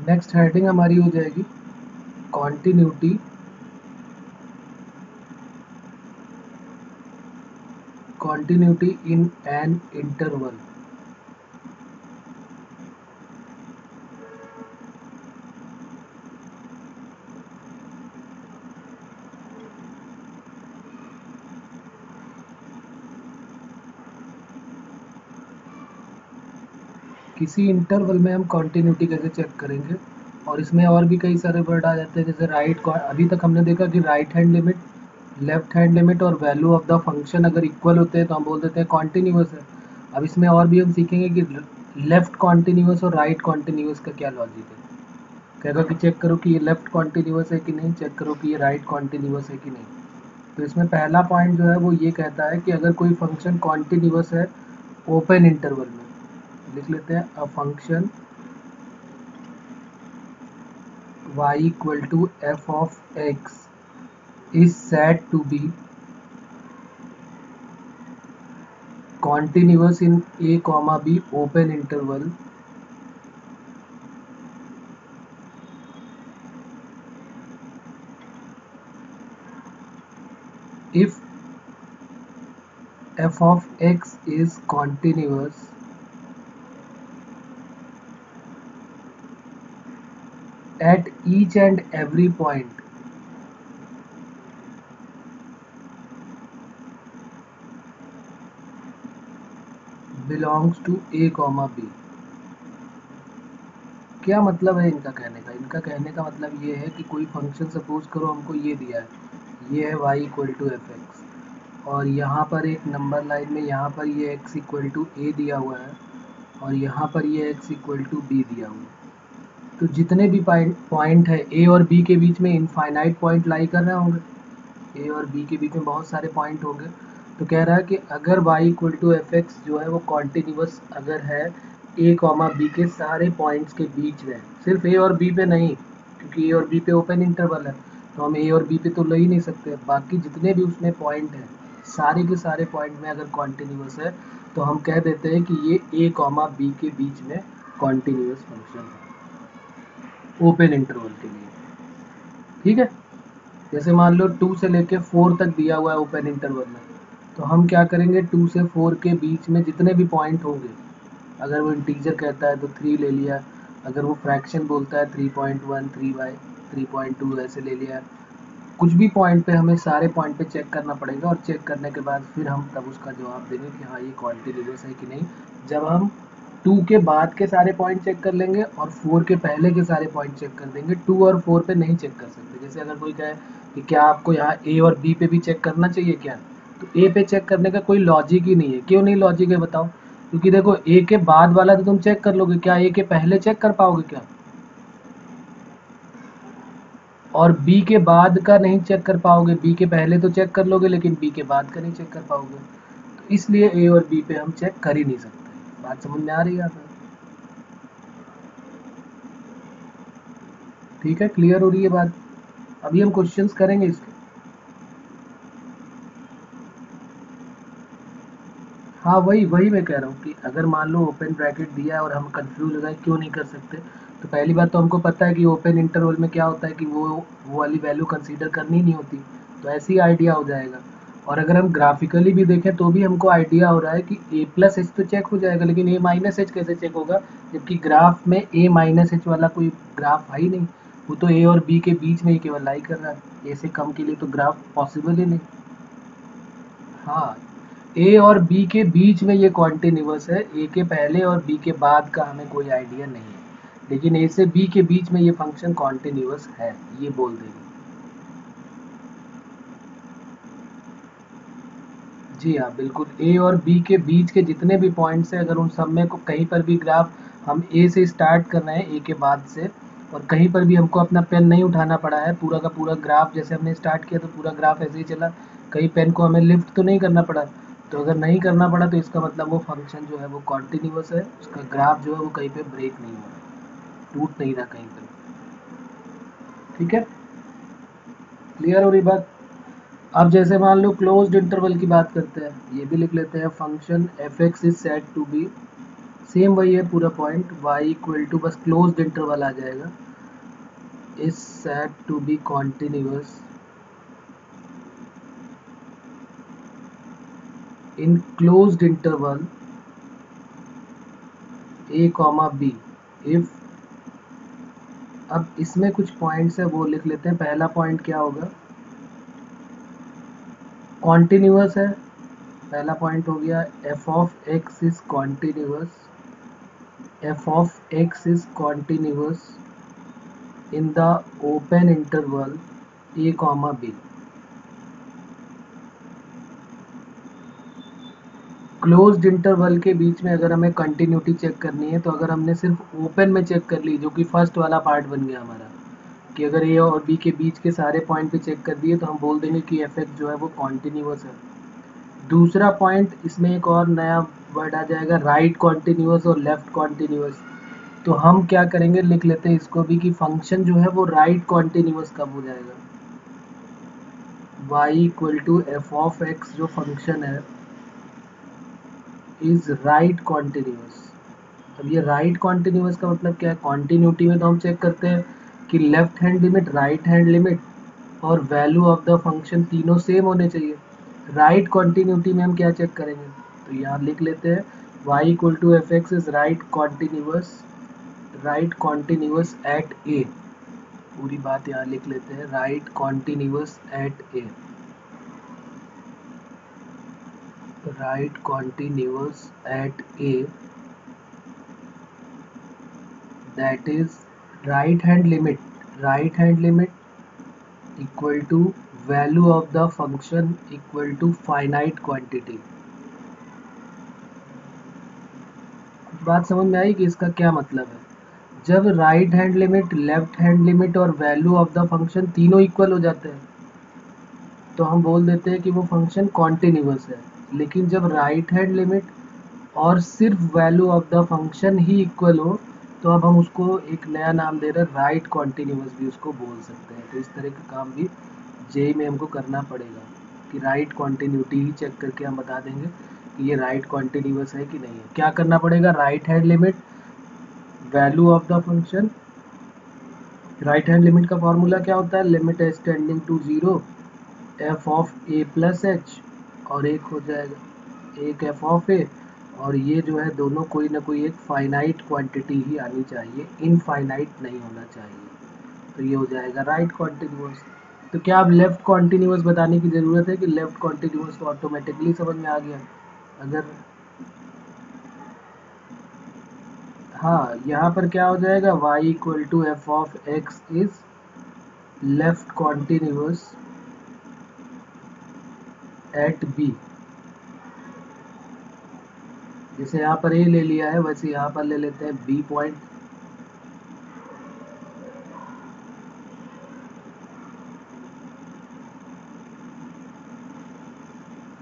Next heading हमारी हो जाएगी कॉन्टिन्यूटी इन एन इंटरवल। किसी इंटरवल में हम कॉन्टिन्यूटी कैसे चेक करेंगे, और इसमें और भी कई सारे वर्ड आ जाते हैं, जैसे राइट। अभी तक हमने देखा कि right hand limit, left hand limit और वैल्यू ऑफ द फंक्शन अगर इक्वल होते हैं तो हम बोल देते हैं कॉन्टिन्यूअस है। अब इसमें और भी हम सीखेंगे कि लेफ्ट कॉन्टिन्यूअस और राइट कॉन्टिन्यूअस का क्या लॉजिक है। कहेगा कि चेक करो कि ये लेफ्ट कॉन्टिन्यूअस है कि नहीं, चेक करो कि ये राइट कॉन्टिन्यूअस है कि नहीं। तो इसमें पहला पॉइंट जो है वो ये कहता है कि अगर कोई फंक्शन कॉन्टिन्यूअस है ओपन इंटरवल में, लिख लेते हैं अ function y equal to f of x is said to be continuous in a comma b open interval if f of x is continuous at each and every point belongs to a comma b। क्या मतलब है इनका कहने का? इनका कहने का मतलब ये है कि कोई फंक्शन सपोज करो हमको ये दिया है, ये है y equal to f x, और यहाँ पर एक नंबर लाइन में यहाँ पर ये x इक्वल टू ए दिया हुआ है और यहाँ पर ये x इक्वल टू बी दिया हुआ है। तो जितने भी पॉइंट है ए और बी के बीच में इनफाइनाइट पॉइंट लाई कर रहे होंगे, ए और बी के बीच में बहुत सारे पॉइंट होंगे। तो कह रहा है कि अगर y equal to f x जो है वो कॉन्टिन्यूस अगर है ए कॉमा बी के सारे पॉइंट्स के बीच में, सिर्फ ए और बी पे नहीं, क्योंकि ए और बी पे ओपन इंटरवल है तो हम ए और बी पे तो ले ही नहीं सकते, बाकी जितने भी उसमें पॉइंट हैं सारे के सारे पॉइंट में अगर कॉन्टिन्यूस है तो हम कह देते हैं कि ये ए कॉमा बी के बीच में कॉन्टिन्यूस फंक्शन है ओपन इंटरवल के लिए। ठीक है, जैसे मान लो 2 से लेके 4 तक दिया हुआ है ओपन इंटरवल में, तो हम क्या करेंगे 2 से 4 के बीच में जितने भी पॉइंट होंगे, अगर वो इंटीजर कहता है तो 3 ले लिया, अगर वो फ्रैक्शन बोलता है 3.1 3 बाई 3.2 ऐसे ले लिया। कुछ भी पॉइंट पे हमें सारे पॉइंट पे चेक करना पड़ेगा, और चेक करने के बाद फिर हम तब उसका जवाब देंगे कि हाँ ये कॉन्टिन्यूस है कि नहीं। जब हम 2 के बाद के सारे पॉइंट चेक कर लेंगे और 4 के पहले के सारे पॉइंट चेक कर देंगे, 2 और 4 पे नहीं चेक कर सकते। जैसे अगर कोई कहे कि क्या आपको यहाँ ए और बी पे भी चेक करना चाहिए क्या, तो ए पे चेक करने का कोई लॉजिक ही नहीं है। क्यों नहीं लॉजिक है बताओ? क्योंकि देखो ए के बाद वाला तो तुम चेक कर लोगे, क्या ए के पहले चेक कर पाओगे क्या? और बी के बाद का नहीं चेक कर पाओगे, बी के पहले तो चेक कर लोगे लेकिन बी के बाद का नहीं चेक कर पाओगे। तो इसलिए ए और बी पे हम चेक कर ही नहीं सकते। बात समझ में आ रही है आप? ठीक है, क्लियर हो रही है बात? अभी हम क्वेश्चंस करेंगे इसके। हाँ वही वही मैं कह रहा हूँ कि अगर मान लो ओपन ब्रैकेट दिया है और हम कंफ्यूज हो जाए क्यों नहीं कर सकते, तो पहली बात तो हमको पता है कि ओपन इंटरवल में क्या होता है कि वो वाली वैल्यू कंसीडर करनी नहीं होती, तो ऐसे ही आइडिया हो जाएगा। और अगर हम ग्राफिकली भी देखें तो भी हमको आइडिया हो रहा है कि ए प्लस एच तो चेक हो जाएगा, लेकिन ए माइनस एच कैसे चेक होगा, जबकि ग्राफ में ए माइनस एच वाला कोई ग्राफ है ही नहीं। वो तो ए और बी के बीच में ही केवल लाई कर रहा है, ए से कम के लिए तो ग्राफ पॉसिबल ही नहीं। हाँ, ए और बी के बीच में ये कॉन्टिन्यूस है, ए के पहले और बी के बाद का हमें कोई आइडिया नहीं है, लेकिन ए से बी के बीच में ये फंक्शन कॉन्टिन्यूस है, ये बोल देंगे। जी हाँ बिल्कुल, ए और बी के बीच के जितने भी पॉइंट्स हैं अगर उन सब में को कहीं पर भी ग्राफ हम ए से स्टार्ट कर रहे हैं, ए के बाद से, और कहीं पर भी हमको अपना पेन नहीं उठाना पड़ा है, पूरा का पूरा ग्राफ जैसे हमने स्टार्ट किया तो पूरा ग्राफ ऐसे ही चला, कहीं पेन को हमें लिफ्ट तो नहीं करना पड़ा। तो अगर नहीं करना पड़ा तो इसका मतलब वो फंक्शन जो है वो कॉन्टिन्यूस है, उसका ग्राफ जो है वो कहीं पे ब्रेक नहीं हो रहा, टूट नहीं रहा कहीं पर। ठीक है, क्लियर हो रही बात? अब जैसे मान लो क्लोज्ड इंटरवल की बात करते हैं, ये भी लिख लेते हैं, function f x is said to be same वही है पूरा पॉइंट, y इक्वल टू बस क्लोज्ड इंटरवल आ जाएगा, is said to be continuous in closed interval a comma b if. अब इसमें कुछ पॉइंट्स है वो लिख लेते हैं। पहला पॉइंट क्या होगा, कॉन्टिन्यूअस है, पहला पॉइंट हो गया f of x is continuous, f of x is continuous in the open interval a comma b। Closed interval के बीच में अगर हमें कंटिन्यूटी चेक करनी है तो अगर हमने सिर्फ ओपन में चेक कर ली, जो कि फर्स्ट वाला पार्ट बन गया हमारा, कि अगर ए और बी के बीच के सारे पॉइंट पे चेक कर दिए तो हम बोल देंगे कि एफ एक्स जो है वो कॉन्टिन्यूअस है। दूसरा पॉइंट, इसमें एक और नया वर्ड आ जाएगा, राइट कॉन्टिन्यूअस और लेफ्ट कॉन्टिन्यूअस। तो हम क्या करेंगे, लिख लेते हैं इसको भी कि फंक्शन जो है वो राइट कॉन्टिन्यूअस कब हो जाएगा, y equal to f of x जो फंक्शन है इज राइट कॉन्टिन्यूअस। अब ये राइट कॉन्टिन्यूअस का मतलब क्या है, कॉन्टिन्यूटी में तो हम चेक करते हैं कि left hand limit, right hand limit और वैल्यू ऑफ द फंक्शन तीनों सेम होने चाहिए। राइट कॉन्टिन्यूटी में हम क्या चेक करेंगे, तो यहाँ लिख लेते हैं y equal to f x is right continuous at a. पूरी बात यहाँ लिख लेते हैं, right continuous at a, right continuous at a, that is right hand limit equal to value of the function equal to finite quantity। बात समझ में आई कि इसका क्या मतलब है, जब right hand limit, left hand limit और वैल्यू ऑफ द फंक्शन तीनों इक्वल हो जाते हैं तो हम बोल देते हैं कि वो फंक्शन कॉन्टिन्यूअस है। लेकिन जब राइट हैंड लिमिट और सिर्फ value of the function he equal हो तो अब हम उसको एक नया नाम दे रहे हैं, राइट कॉन्टिन्यूअस भी उसको बोल सकते हैं। तो इस तरह का काम भी जेई में हमको करना पड़ेगा कि राइट कॉन्टिन्यूटी ही चेक करके हम बता देंगे कि ये राइट कॉन्टिन्यूअस है कि नहीं है। क्या करना पड़ेगा, right hand limit, value of the function. Right hand limit का फॉर्मूला क्या होता है, limit as tending to zero f of a plus h, और एक हो जाएगा एक एफ ऑफ ए, और ये जो है दोनों कोई ना कोई एक फाइनाइट क्वांटिटी ही आनी चाहिए, इनफाइनाइट नहीं होना चाहिए। तो ये हो जाएगा राइट कॉन्टिन्यूअस। तो क्या अब लेफ्ट कॉन्टिन्यूअस बताने की ज़रूरत है कि लेफ्ट कॉन्टिन्यूअस तो ऑटोमेटिकली समझ में आ गया। अगर हाँ, यहाँ पर क्या हो जाएगा, y equal to f of x is left continuous at b. जैसे यहाँ पर ए ले लिया है वैसे यहाँ पर ले लेते हैं बी पॉइंट।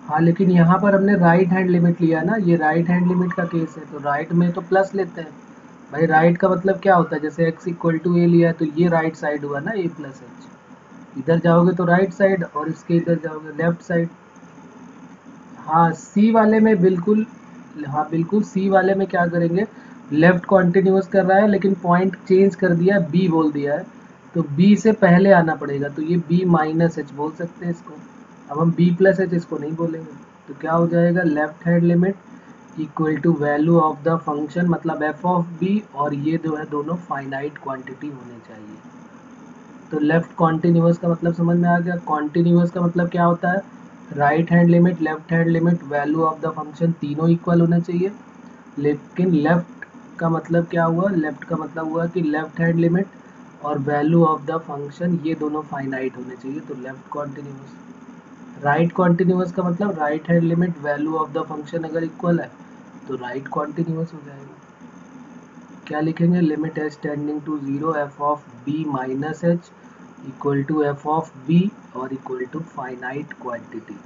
हाँ, लेकिन यहाँ पर हमने राइट हैंड लिमिट लिया ना, ये राइट हैंड लिमिट का केस है तो राइट में तो प्लस लेते हैं। भाई राइट का मतलब क्या होता है, जैसे x इक्वल टू ए लिया है तो ये राइट साइड हुआ ना, ए प्लस एच। इधर जाओगे तो राइट साइड और इसके इधर जाओगे लेफ्ट साइड। हाँ सी वाले में बिल्कुल, हाँ बिल्कुल सी वाले में क्या करेंगे, लेफ्ट कॉन्टिन्यूअस कर रहा है लेकिन पॉइंट चेंज कर दिया है, बी बोल दिया है, तो बी से पहले आना पड़ेगा, तो ये बी माइनस एच बोल सकते हैं इसको। अब हम बी प्लस एच इसको नहीं बोलेंगे। तो क्या हो जाएगा, left hand limit equal to value of the function मतलब एफ ऑफ बी, और ये जो है दोनों फाइनाइट क्वांटिटी होने चाहिए। तो लेफ्ट कॉन्टिन्यूअस का मतलब समझ में आ गया। कॉन्टिन्यूअस का मतलब क्या होता है, right hand limit, left hand limit, value of the function तीनों इक्वल होना चाहिए। लेकिन लेफ्ट का मतलब क्या हुआ, लेफ्ट का मतलब हुआ कि लेफ्ट हैंड लिमिट और वैल्यू ऑफ द फंक्शन ये दोनों फाइनाइट होने चाहिए, तो लेफ्ट कॉन्टिन्यूअस। राइट कॉन्टिन्यूअस का मतलब right hand limit, value of the function अगर इक्वल है तो राइट कॉन्टिन्यूअस हो जाएगा। क्या लिखेंगे, limit h tending to zero f of b minus h equal to f of b और equal to finite quantity.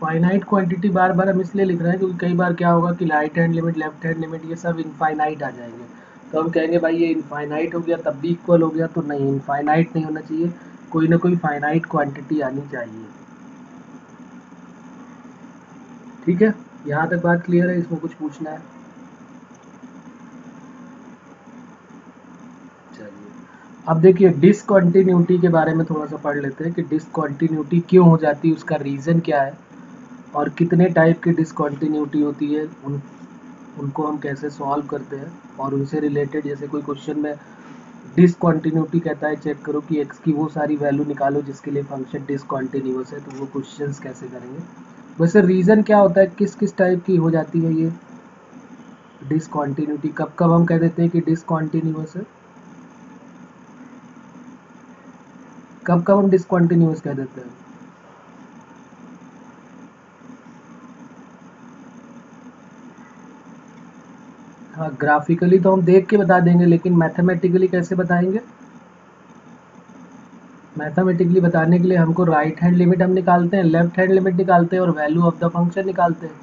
Finite quantity बार बार हम इसलिए लिख रहे हैं क्योंकि कई बार क्या होगा कि right hand limit, left hand limit ये सब इनफाइनाइट आ जाएंगे, तो हम कहेंगे भाई ये इनफाइनाइट हो गया तब भी इक्वल हो गया, तो नहीं, इनफाइनाइट नहीं होना चाहिए, कोई ना कोई फाइनाइट क्वांटिटी आनी चाहिए। ठीक है, यहाँ तक बात क्लियर है, इसमें कुछ पूछना है? चलिए, अब देखिए डिसकंटिन्यूटी के बारे में थोड़ा सा पढ़ लेते हैं कि डिसकंटिन्यूटी क्यों हो जाती है, उसका रीज़न क्या है और कितने टाइप की डिसकंटिन्यूटी होती है, उनको हम कैसे सॉल्व करते हैं, और उनसे रिलेटेड जैसे कोई क्वेश्चन में डिसकंटिन्यूटी कहता है चेक करो कि x की वो सारी वैल्यू निकालो जिसके लिए फंक्शन डिसकंटिन्यूअस है, तो वो क्वेश्चंस कैसे करेंगे। वैसे रीज़न क्या होता है, किस किस टाइप की हो जाती है ये डिसकंटिन्यूटी, कब कब हम कह देते हैं कि डिसकंटिन्यूअस है, कब कब हम डिसकंटिन्यूअस कह देते हैं? हाँ, ग्राफिकली तो हम देख के बता देंगे, लेकिन मैथमेटिकली कैसे बताएंगे? मैथमेटिकली बताने के लिए हमको राइट हैंड लिमिट हम निकालते हैं, लेफ्ट हैंड लिमिट निकालते हैं और वैल्यू ऑफ द फंक्शन निकालते हैं।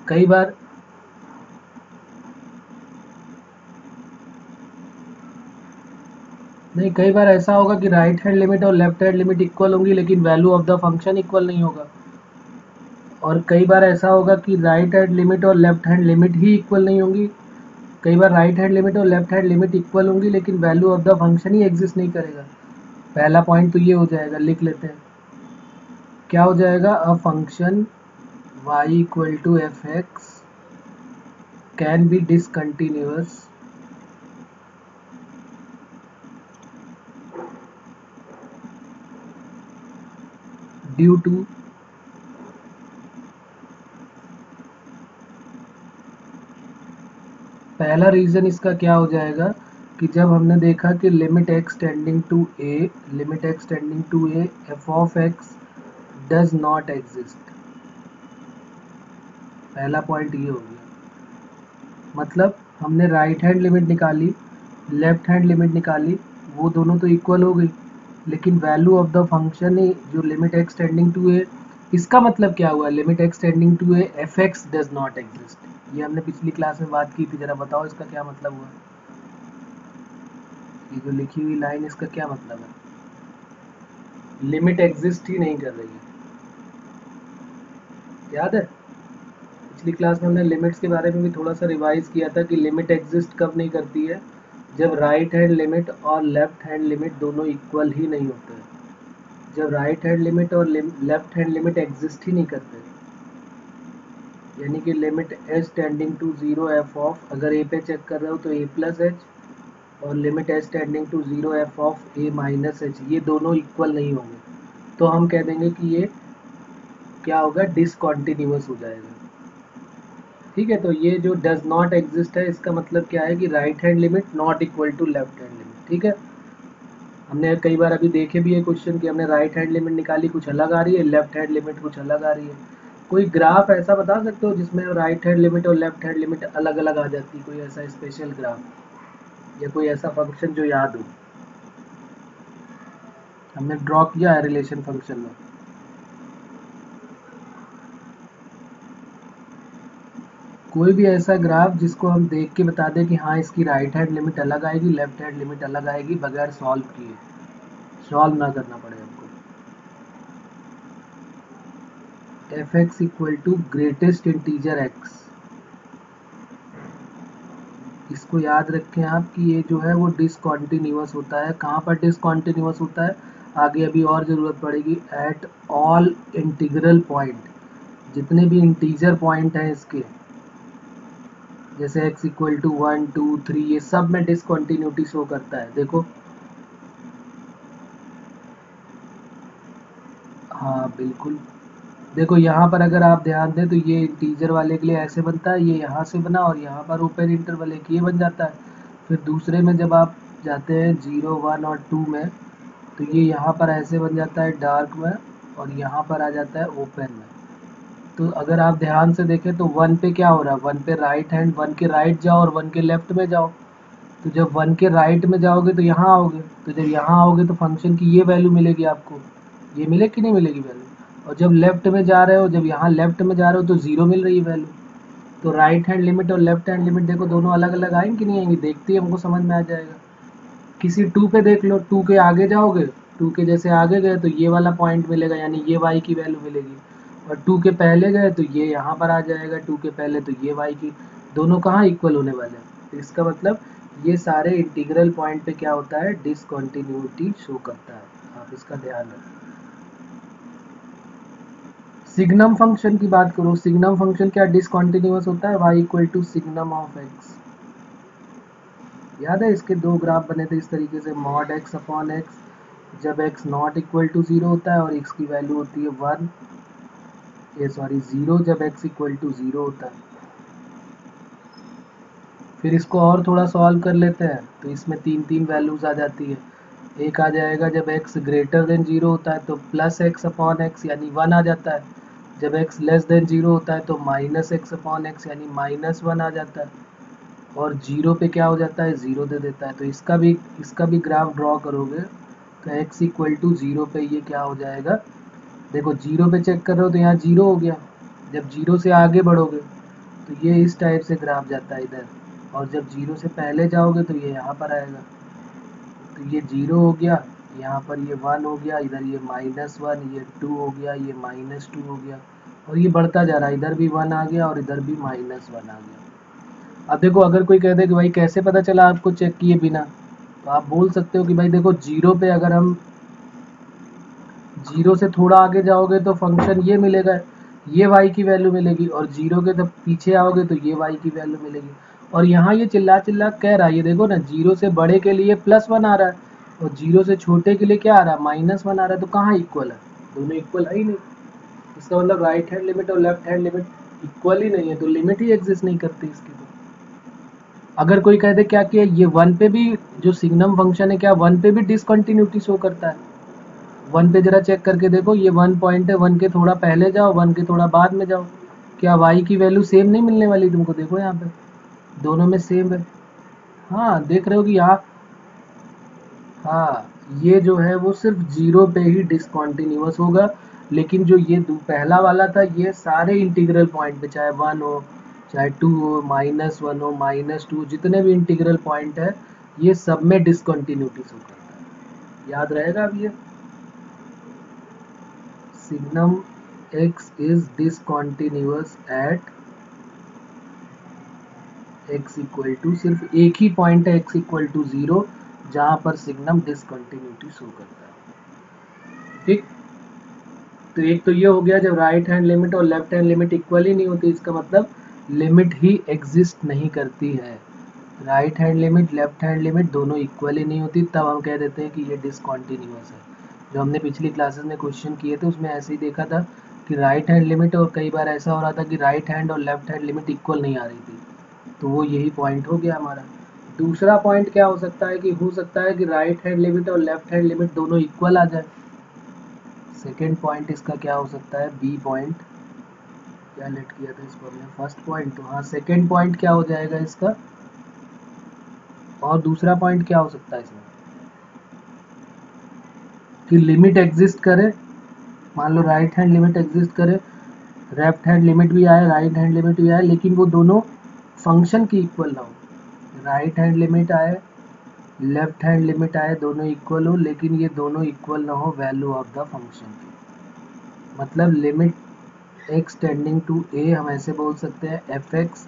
कई बार नहीं, कई बार ऐसा होगा कि राइट हैंड लिमिट और लेफ्ट हैंड लिमिट इक्वल होंगी लेकिन value of the function equal नहीं होगा, और कई बार ऐसा होगा कि राइट हैंड लिमिट और लेफ्ट हैंड लिमिट ही इक्वल नहीं होंगी। कई बार राइट हैंड लिमिट और लेफ्ट हैंड लिमिट इक्वल होंगी लेकिन value of the function he exist नहीं करेगा। पहला पॉइंट तो ये हो जाएगा, लिख लेते हैं। क्या हो जाएगा, a function y equal to f x can be discontinuous due to पहला रीज़न इसका क्या हो जाएगा कि जब हमने देखा कि limit x tending to a, limit x tending to a f of x does not exist. पहला पॉइंट ये हो गया, मतलब हमने राइट हैंड लिमिट निकाली, लेफ्ट हैंड लिमिट निकाली, वो दोनों तो इक्वल हो गई, लेकिन वैल्यू ऑफ द फंक्शन जो limit x tending to a, इसका मतलब क्या हुआ, limit x tending to a f x does not exist. ये हमने पिछली क्लास में बात की थी, जरा बताओ इसका क्या मतलब हुआ, ये जो लिखी हुई लाइन इसका क्या मतलब है, लिमिट एग्जिस्ट ही नहीं कर रही है, याद है? पिछली क्लास में हमने लिमिट्स के बारे में भी थोड़ा सा रिवाइज किया था कि लिमिट एग्जिस्ट कब नहीं करती है, जब राइट हैंड लिमिट और लेफ्ट हैंड लिमिट दोनों इक्वल ही नहीं होते हैं। जब राइट हैंड लिमिट और लेफ्ट हैंड लिमिट एग्जिस्ट ही नहीं करते, यानी कि limit h tending to zero f of, अगर ए पे चेक कर रहे हो तो ए प्लस एच, और limit h tending to zero f of a minus h, ये दोनों इक्वल नहीं होंगे, तो हम कह देंगे कि ये क्या होगा, डिसकंटिन्यूअस हो जाएगा। ठीक है, तो ये जो डज नॉट एग्जिस्ट है इसका मतलब क्या है कि right hand limit not equal to left hand limit. ठीक है, हमने कई बार अभी देखे भी है क्वेश्चन कि हमने राइट हैंड लिमिट निकाली, कुछ अलग आ रही है, लेफ्ट हैंड लिमिट कुछ अलग आ रही है। कोई ग्राफ ऐसा बता सकते हो जिसमें राइट हैंड लिमिट और लेफ्ट हैंड लिमिट अलग अलग आ जाती, कोई ऐसा स्पेशल ग्राफ या कोई ऐसा फंक्शन जो याद हो? हमने ड्रॉ किया है रिलेशन फंक्शन में। कोई भी ऐसा ग्राफ जिसको हम देख के बता दें कि हाँ इसकी राइट हैंड लिमिट अलग आएगी, लेफ्ट हैंड लिमिट अलग आएगी, बगैर सॉल्व किए, सॉल्व ना करना पड़े हमको। F x equal to greatest integer x, इसको याद रखें आप कि ये जो है वो डिसकंटिन्यूअस होता है। कहाँ पर डिसकंटिन्यूअस होता है, आगे अभी और ज़रूरत पड़ेगी, एट ऑल इंटीग्रल पॉइंट, जितने भी इंटीजर पॉइंट हैं इसके, जैसे x इक्वल टू 1 2 3, ये सब में डिसकंटिन्यूटी शो करता है, देखो। हाँ बिल्कुल, देखो यहाँ पर अगर आप ध्यान दें तो ये इंटीजर वाले के लिए ऐसे बनता है, ये यहाँ से बना, और यहाँ पर ओपन इंटरवल एक ये बन जाता है। फिर दूसरे में जब आप जाते हैं 0 1 और 2 में, तो ये यहाँ पर ऐसे बन जाता है डार्क में, और यहाँ पर आ जाता है ओपन में। तो अगर आप ध्यान से देखें तो 1 पे क्या हो रहा है, 1 पे राइट हैंड, 1 के राइट जाओ और 1 के लेफ्ट में जाओ, तो जब 1 के राइट में जाओगे तो यहाँ आओगे, तो जब यहाँ आओगे तो फंक्शन की ये वैल्यू मिलेगी आपको, ये मिलेगी कि नहीं मिलेगी वैल्यू, और जब लेफ्ट में जा रहे हो, जब यहाँ लेफ्ट में जा रहे हो तो ज़ीरो मिल रही है वैल्यू। तो राइट हैंड लिमिट और लेफ्ट हैंड लिमिट देखो दोनों अलग अलग आएंगी कि नहीं आएंगी, देखते ही हमको समझ में आ जाएगा। किसी 2 पे देख लो, 2 के आगे जाओगे, 2 के जैसे आगे गए तो ये वाला पॉइंट मिलेगा, यानी ये y की वैल्यू मिलेगी, और 2 के पहले गए तो ये यहाँ पर आ जाएगा, 2 के पहले तो ये y की, दोनों कहाँ इक्वल होने वाले हैं। तो इसका मतलब ये सारे इंटीग्रल पॉइंट पे क्या होता है, डिसकंटिन्यूटी शो करता है, आप इसका ध्यान रखें। सिग्नम फंक्शन की बात करो, सिग्नम फंक्शन क्या डिसकंटिन्यूअस होता है, y equal to signum of x। याद है इसके दो ग्राफ बने थे इस तरीके से, मॉड x अपॉन x जब x नॉट इक्वल टू 0 होता है और x की वैल्यू होती है 1, ये सॉरी 0 जब x इक्वल टू 0 होता है। फिर इसको और थोड़ा सॉल्व कर लेते हैं, तो इसमें तीन तीन वैल्यूज आ जाती है। एक आ जाएगा जब x ग्रेटर देन 0 होता है तो प्लस x अपॉन एक्स यानी 1 आ जाता है, जब x लेस देन 0 होता है तो माइनस एक्स अपॉन एक्स यानी माइनस 1 आ जाता है, और 0 पे क्या हो जाता है, 0 दे देता है। तो इसका भी ग्राफ ड्रॉ करोगे तो x इक्वल टू 0 पे ये क्या हो जाएगा, देखो 0 पे चेक कर रहे हो तो यहाँ 0 हो गया, जब 0 से आगे बढ़ोगे तो ये इस टाइप से ग्राफ जाता है इधर, और जब 0 से पहले जाओगे तो ये यहाँ पर आएगा, तो ये 0 हो गया, यहाँ पर ये 1 हो गया, इधर ये -1, ये 2 हो गया, ये -2 हो गया, और ये बढ़ता जा रहा है, इधर भी 1 आ गया और इधर भी -1 आ गया। अब देखो अगर कोई कह दे कि भाई कैसे पता चला आपको चेक किए बिना, तो आप बोल सकते हो कि भाई देखो 0 पे अगर हम 0 से थोड़ा आगे जाओगे तो फंक्शन ये मिलेगा, ये y की वैल्यू मिलेगी, और 0 के जब पीछे आओगे तो ये y की वैल्यू मिलेगी। और यहाँ ये चिल्ला चिल्ला कह रहा है, ये देखो ना 0 से बड़े के लिए +1 आ रहा है और 0 से छोटे के लिए क्या आ रहा है, -1 आ रहा है, तो कहाँ इक्वल है, दोनों इक्वल है ही नहीं। इसका मतलब राइट हैंड लिमिट और लेफ्ट हैंड लिमिट इक्वल ही नहीं है, तो लिमिट ही एग्जिस्ट नहीं करती इसकी। तो अगर कोई कह दे क्या कि ये 1 पे भी जो सिग्नम फंक्शन है क्या 1 पे भी डिसकंटिन्यूटी शो करता है, 1 पे जरा चेक करके देखो, ये 1 पॉइंट है, 1 के थोड़ा पहले जाओ, 1 के थोड़ा बाद में जाओ, क्या y की वैल्यू सेम नहीं मिलने वाली तुमको, देखो यहाँ पे दोनों में सेम है। हाँ देख रहे हो कि यहाँ, हाँ ये जो है वो सिर्फ 0 पे ही डिसकंटिन्यूअस होगा, लेकिन जो ये पहला वाला था ये सारे इंटीग्रल पॉइंट पे, चाहे 1 हो चाहे 2 हो, -1 हो -2, जितने भी इंटीग्रल पॉइंट है ये सब में डिसकंटिन्यूटी शो करता है, याद रहेगा अब ये। Signum x is discontinuous at x equal to, सिर्फ एक ही पॉइंट है x इक्वल टू 0 जहां पर सिग्नम डिसकंटिन्यूटी शो करता है, ठीक। तो एक तो ये हो गया जब राइट हैंड लिमिट और लेफ्ट हैंड लिमिट इक्वल ही नहीं होती, इसका मतलब लिमिट ही एग्जिस्ट नहीं करती है। Right hand limit left hand limit दोनों इक्वल ही नहीं होती, तब हम कह देते हैं कि ये डिसकंटिन्यूअस है। जो हमने पिछली क्लासेस में क्वेश्चन किए थे उसमें ऐसे ही देखा था कि राइट हैंड लिमिट, और कई बार ऐसा हो रहा था कि राइट हैंड और लेफ्ट हैंड लिमिट इक्वल नहीं आ रही थी, तो वो यही पॉइंट हो गया हमारा। दूसरा पॉइंट क्या हो सकता है कि हो सकता है कि राइट हैंड लिमिट और लेफ्ट हैंड लिमिट दोनों इक्वल आ जाए। सेकेंड पॉइंट इसका क्या हो सकता है, बी पॉइंट, क्या लेट किया था इसको हमने फर्स्ट पॉइंट, तो हाँ सेकेंड पॉइंट क्या हो जाएगा इसका, और दूसरा पॉइंट क्या हो सकता है इसमें कि लिमिट एग्जिस्ट करे, मान लो राइट हैंड लिमिट एग्जिस्ट करे, लेफ्ट हैंड लिमिट भी आए, राइट हैंड लिमिट भी आए, लेकिन वो दोनों फंक्शन की इक्वल ना हो। राइट हैंड लिमिट आए लेफ्ट हैंड लिमिट आए, दोनों इक्वल हो, लेकिन ये दोनों इक्वल ना हो वैल्यू ऑफ द फंक्शन की। मतलब limit x tending to a हम ऐसे बोल सकते हैं एफ एक्स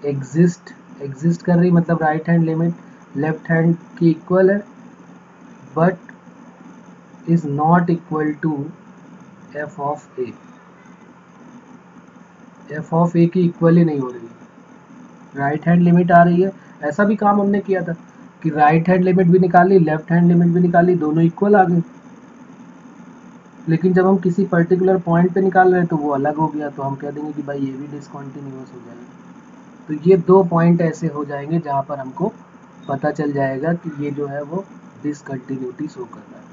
एग्जिस्ट कर रही, मतलब right hand limit left hand की इक्वल है but is not equal to f of a, f of a की इक्वल ही नहीं हो रही है, राइट हैंड लिमिट आ रही है। ऐसा भी काम हमने किया था कि राइट हैंड लिमिट भी निकाली लेफ्ट हैंड लिमिट भी निकाली, दोनों इक्वल आ गई, लेकिन जब हम किसी पर्टिकुलर पॉइंट पे निकाल रहे हैं तो वो अलग हो गया, तो हम कह देंगे कि भाई ये भी डिसकंटिन्यूअस हो जाएगा। तो ये दो पॉइंट ऐसे हो जाएंगे जहाँ पर हमको पता चल जाएगा कि ये जो है वो डिसकंटिन्यूटी शो कर रहा है।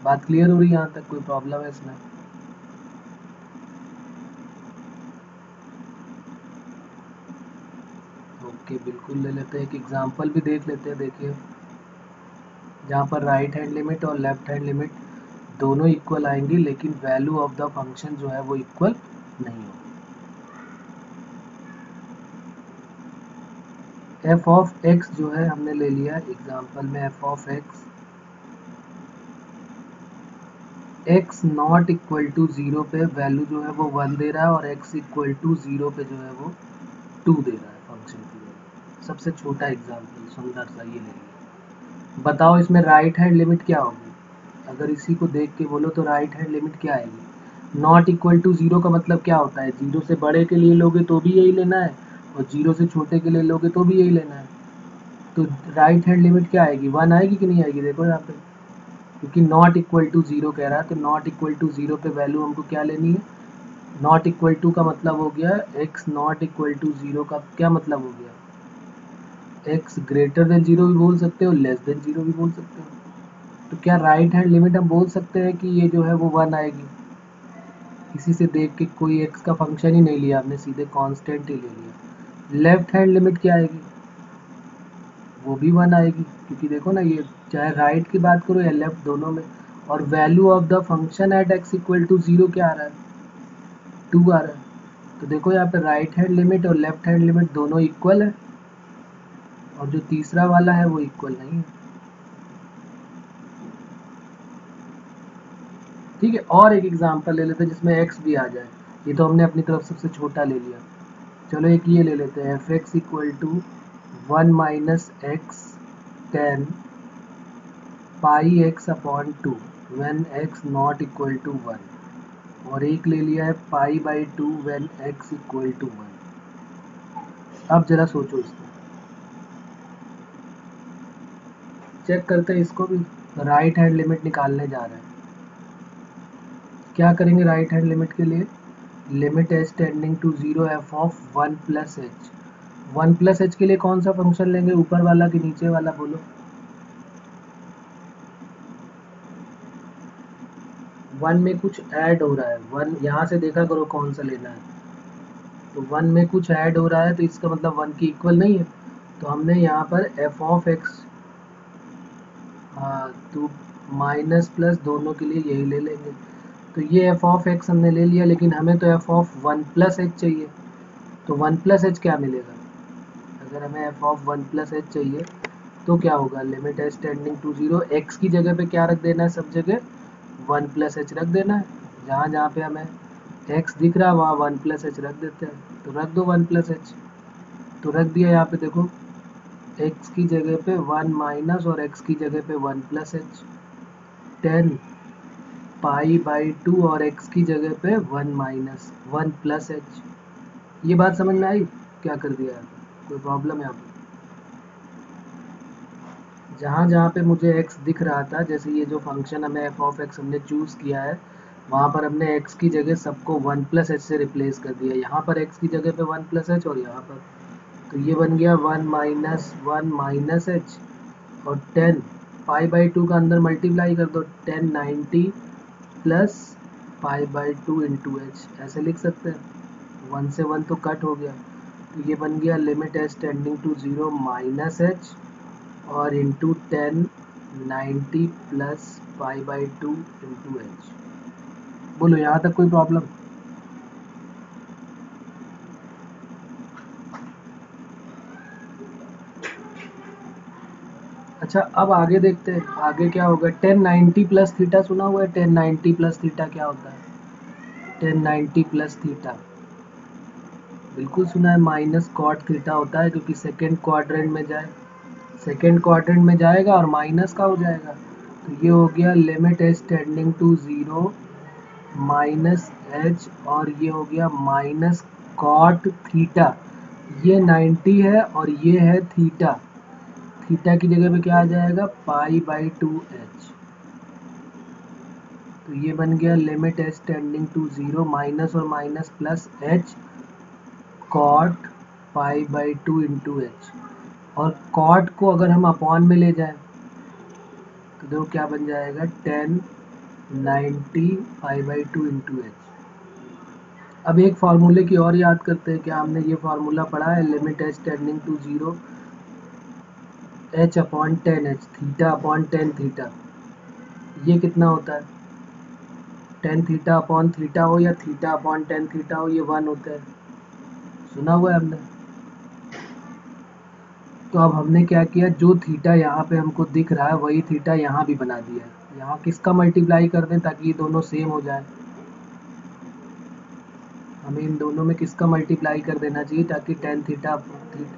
बात क्लियर हो रही है यहाँ तक, कोई प्रॉब्लम है इसमें? ओके बिल्कुल, ले लेते हैं एक एग्जांपल भी देख लेते हैं। देखिए जहाँ पर राइट हैंड लिमिट और लेफ्ट हैंड लिमिट दोनों इक्वल आएंगी, लेकिन वैल्यू ऑफ द फंक्शन जो है वो इक्वल नहीं होगी। एफ ऑफ एक्स जो है हमने ले लिया एग्जांपल में, f of x x not equal to 0 पे वैल्यू जो है वो 1 दे रहा है और x इक्वल टू 0 पे जो है वो 2 दे रहा है फंक्शन की वैल्यू। सबसे छोटा एग्जाम्पल सुंदर सा ये ले लिया। बताओ इसमें राइट हैंड लिमिट क्या होगी? अगर इसी को देख के बोलो तो राइट हैंड लिमिट क्या आएगी? नॉट इक्वल टू 0 का मतलब क्या होता है? 0 से बड़े के लिए लोगे तो भी यही लेना है और 0 से छोटे के लिए लोगे तो भी यही लेना है। तो राइट हैंड लिमिट क्या आएगी? 1 आएगी कि नहीं आएगी? देखो यहाँ पे, क्योंकि नॉट इक्वल टू 0 कह रहा है तो नॉट इक्वल टू 0 पे वैल्यू हमको क्या लेनी है? नॉट इक्वल टू का मतलब हो गया x नॉट इक्वल टू 0 का क्या मतलब हो गया? x ग्रेटर देन 0 भी बोल सकते हो, लेस देन 0 भी बोल सकते हो। तो क्या राइट हैंड लिमिट हम बोल सकते हैं कि ये जो है वो 1 आएगी? इसी से देख के कोई x का फंक्शन ही नहीं लिया आपने, सीधे कांस्टेंट ही ले लिया। लेफ्ट हैंड लिमिट क्या आएगी? वो भी 1 आएगी, क्योंकि देखो ना ये चाहे राइट की बात करो या लेफ्ट दोनों में, और value of the function at x equal to 0 क्या आ रहा है? 2 आ रहा है। तो देखो यहाँ पे राइट हैंड लिमिट और लेफ्ट हैंड लिमिट दोनों इक्वल है, और जो तीसरा वाला है वो इक्वल नहीं है। ठीक है, और एक एग्जांपल ले लेते हैं जिसमें x भी आ जाए। ये तो हमने अपनी तरफ सबसे छोटा ले लिया। चलो एक ये ले लेते हैं, f x equal to 1 minus x tan pi x upon 2 when x not equal to 1, और एक ले लिया है pi by 2 when x equal to 1। अब जरा सोचो इसको, चेक करते हैं इसको भी। राइट हैंड लिमिट निकालने जा रहे हैं। क्या करेंगे राइट हैंड लिमिट के लिए? Limit h tending to 0 f of 1 plus h. 1 plus h के लिए कौन सा फंक्शन लेंगे, ऊपर वाला कि नीचे वाला बोलो? 1 में कुछ ऐड हो रहा है, 1 यहाँ से देखा करो कौन सा लेना है। तो 1 में कुछ ऐड हो रहा है तो इसका मतलब 1 की इक्वल नहीं है। तो हमने यहाँ पर एफ ऑफ एक्स, हाँ तो माइनस प्लस दोनों के लिए यही ले लेंगे। तो ये एफ ऑफ एक्स हमने ले लिया, लेकिन हमें तो एफ ऑफ 1 प्लस एच चाहिए। तो 1 प्लस एच क्या मिलेगा? अगर हमें एफ ऑफ 1 प्लस एच चाहिए तो क्या होगा? Limit h tending to 0, x की जगह पे क्या रख देना है? सब जगह 1 प्लस एच रख देना है। जहाँ जहाँ पे हमें एक्स दिख रहा है वहाँ 1 प्लस एच रख देते हैं। तो रख दो 1 प्लस एच, तो रख दिया। यहाँ पे देखो एक्स की जगह पे 1 माइनस और एक्स की जगह पे 1 प्लस एच, 10 पाई बाई 2 और एक्स की जगह पे 1 माइनस 1 प्लस एच। ये बात समझ में आई? क्या कर दिया है? कोई प्रॉब्लम यहाँ पे? जहाँ जहाँ पे मुझे x दिख रहा था, जैसे ये जो फंक्शन हमें एफ ऑफ एक्स हमने चूज़ किया है, वहाँ पर हमने x की जगह सबको 1 प्लस एच से रिप्लेस कर दिया। यहाँ पर x की जगह पे 1 प्लस एच, और यहाँ पर तो ये बन गया 1 माइनस एच, और 10 पाई बाई 2 का अंदर मल्टीप्लाई कर दो, 10 90 plus pi by 2 into H, ऐसे लिख सकते हैं। 1 से 1 तो कट हो गया, तो ये बन गया limit h tending to 0 minus h और into 10 90 plus pi by 2 into h. बोलो यहाँ तक कोई प्रॉब्लम? अच्छा अब आगे देखते हैं, आगे क्या होगा। 1090 प्लस थीटा सुना हुआ है? 1090 प्लस थीटा क्या होता है? 1090 प्लस थीटा बिल्कुल सुना है, माइनस कॉट थीटा होता है, क्योंकि सेकेंड क्वाड्रेंट में जाए, सेकेंड क्वाड्रेंट में जाएगा और माइनस का हो जाएगा। तो ये हो गया limit h tending to 0 minus h, और ये हो गया माइनस कॉट थीटा। ये 90 है और ये है थीटा, थीटा की जगह पे क्या आ जाएगा? Pi by 2 h. तो ये बन गया limit h tending to 0 minus और minus plus h cot pi by 2 into h. और कॉट को अगर हम अपॉन में ले जाएं तो देखो क्या बन जाएगा? 10 90 पाई बाई 2 इंटू एच। अब एक फार्मूले की और याद करते हैं। क्या हमने ये फार्मूला पढ़ा है? Limit h tending to 0 h upon 10 h theta upon 10 theta. ये कितना होता है? 10 थीटा अपॉन थीटा हो या थीटा अपॉन 10 थीटा हो, ये 1 होता है। सुना हुआ है हमने? तो अब हमने क्या किया, जो थीटा यहाँ पे हमको दिख रहा है वही थीटा यहाँ भी बना दिया है। यहाँ किसका मल्टीप्लाई कर दें ताकि ये दोनों सेम हो जाए, हमें इन दोनों में किसका मल्टीप्लाई कर देना चाहिए ताकि टेन थीटा थीटा,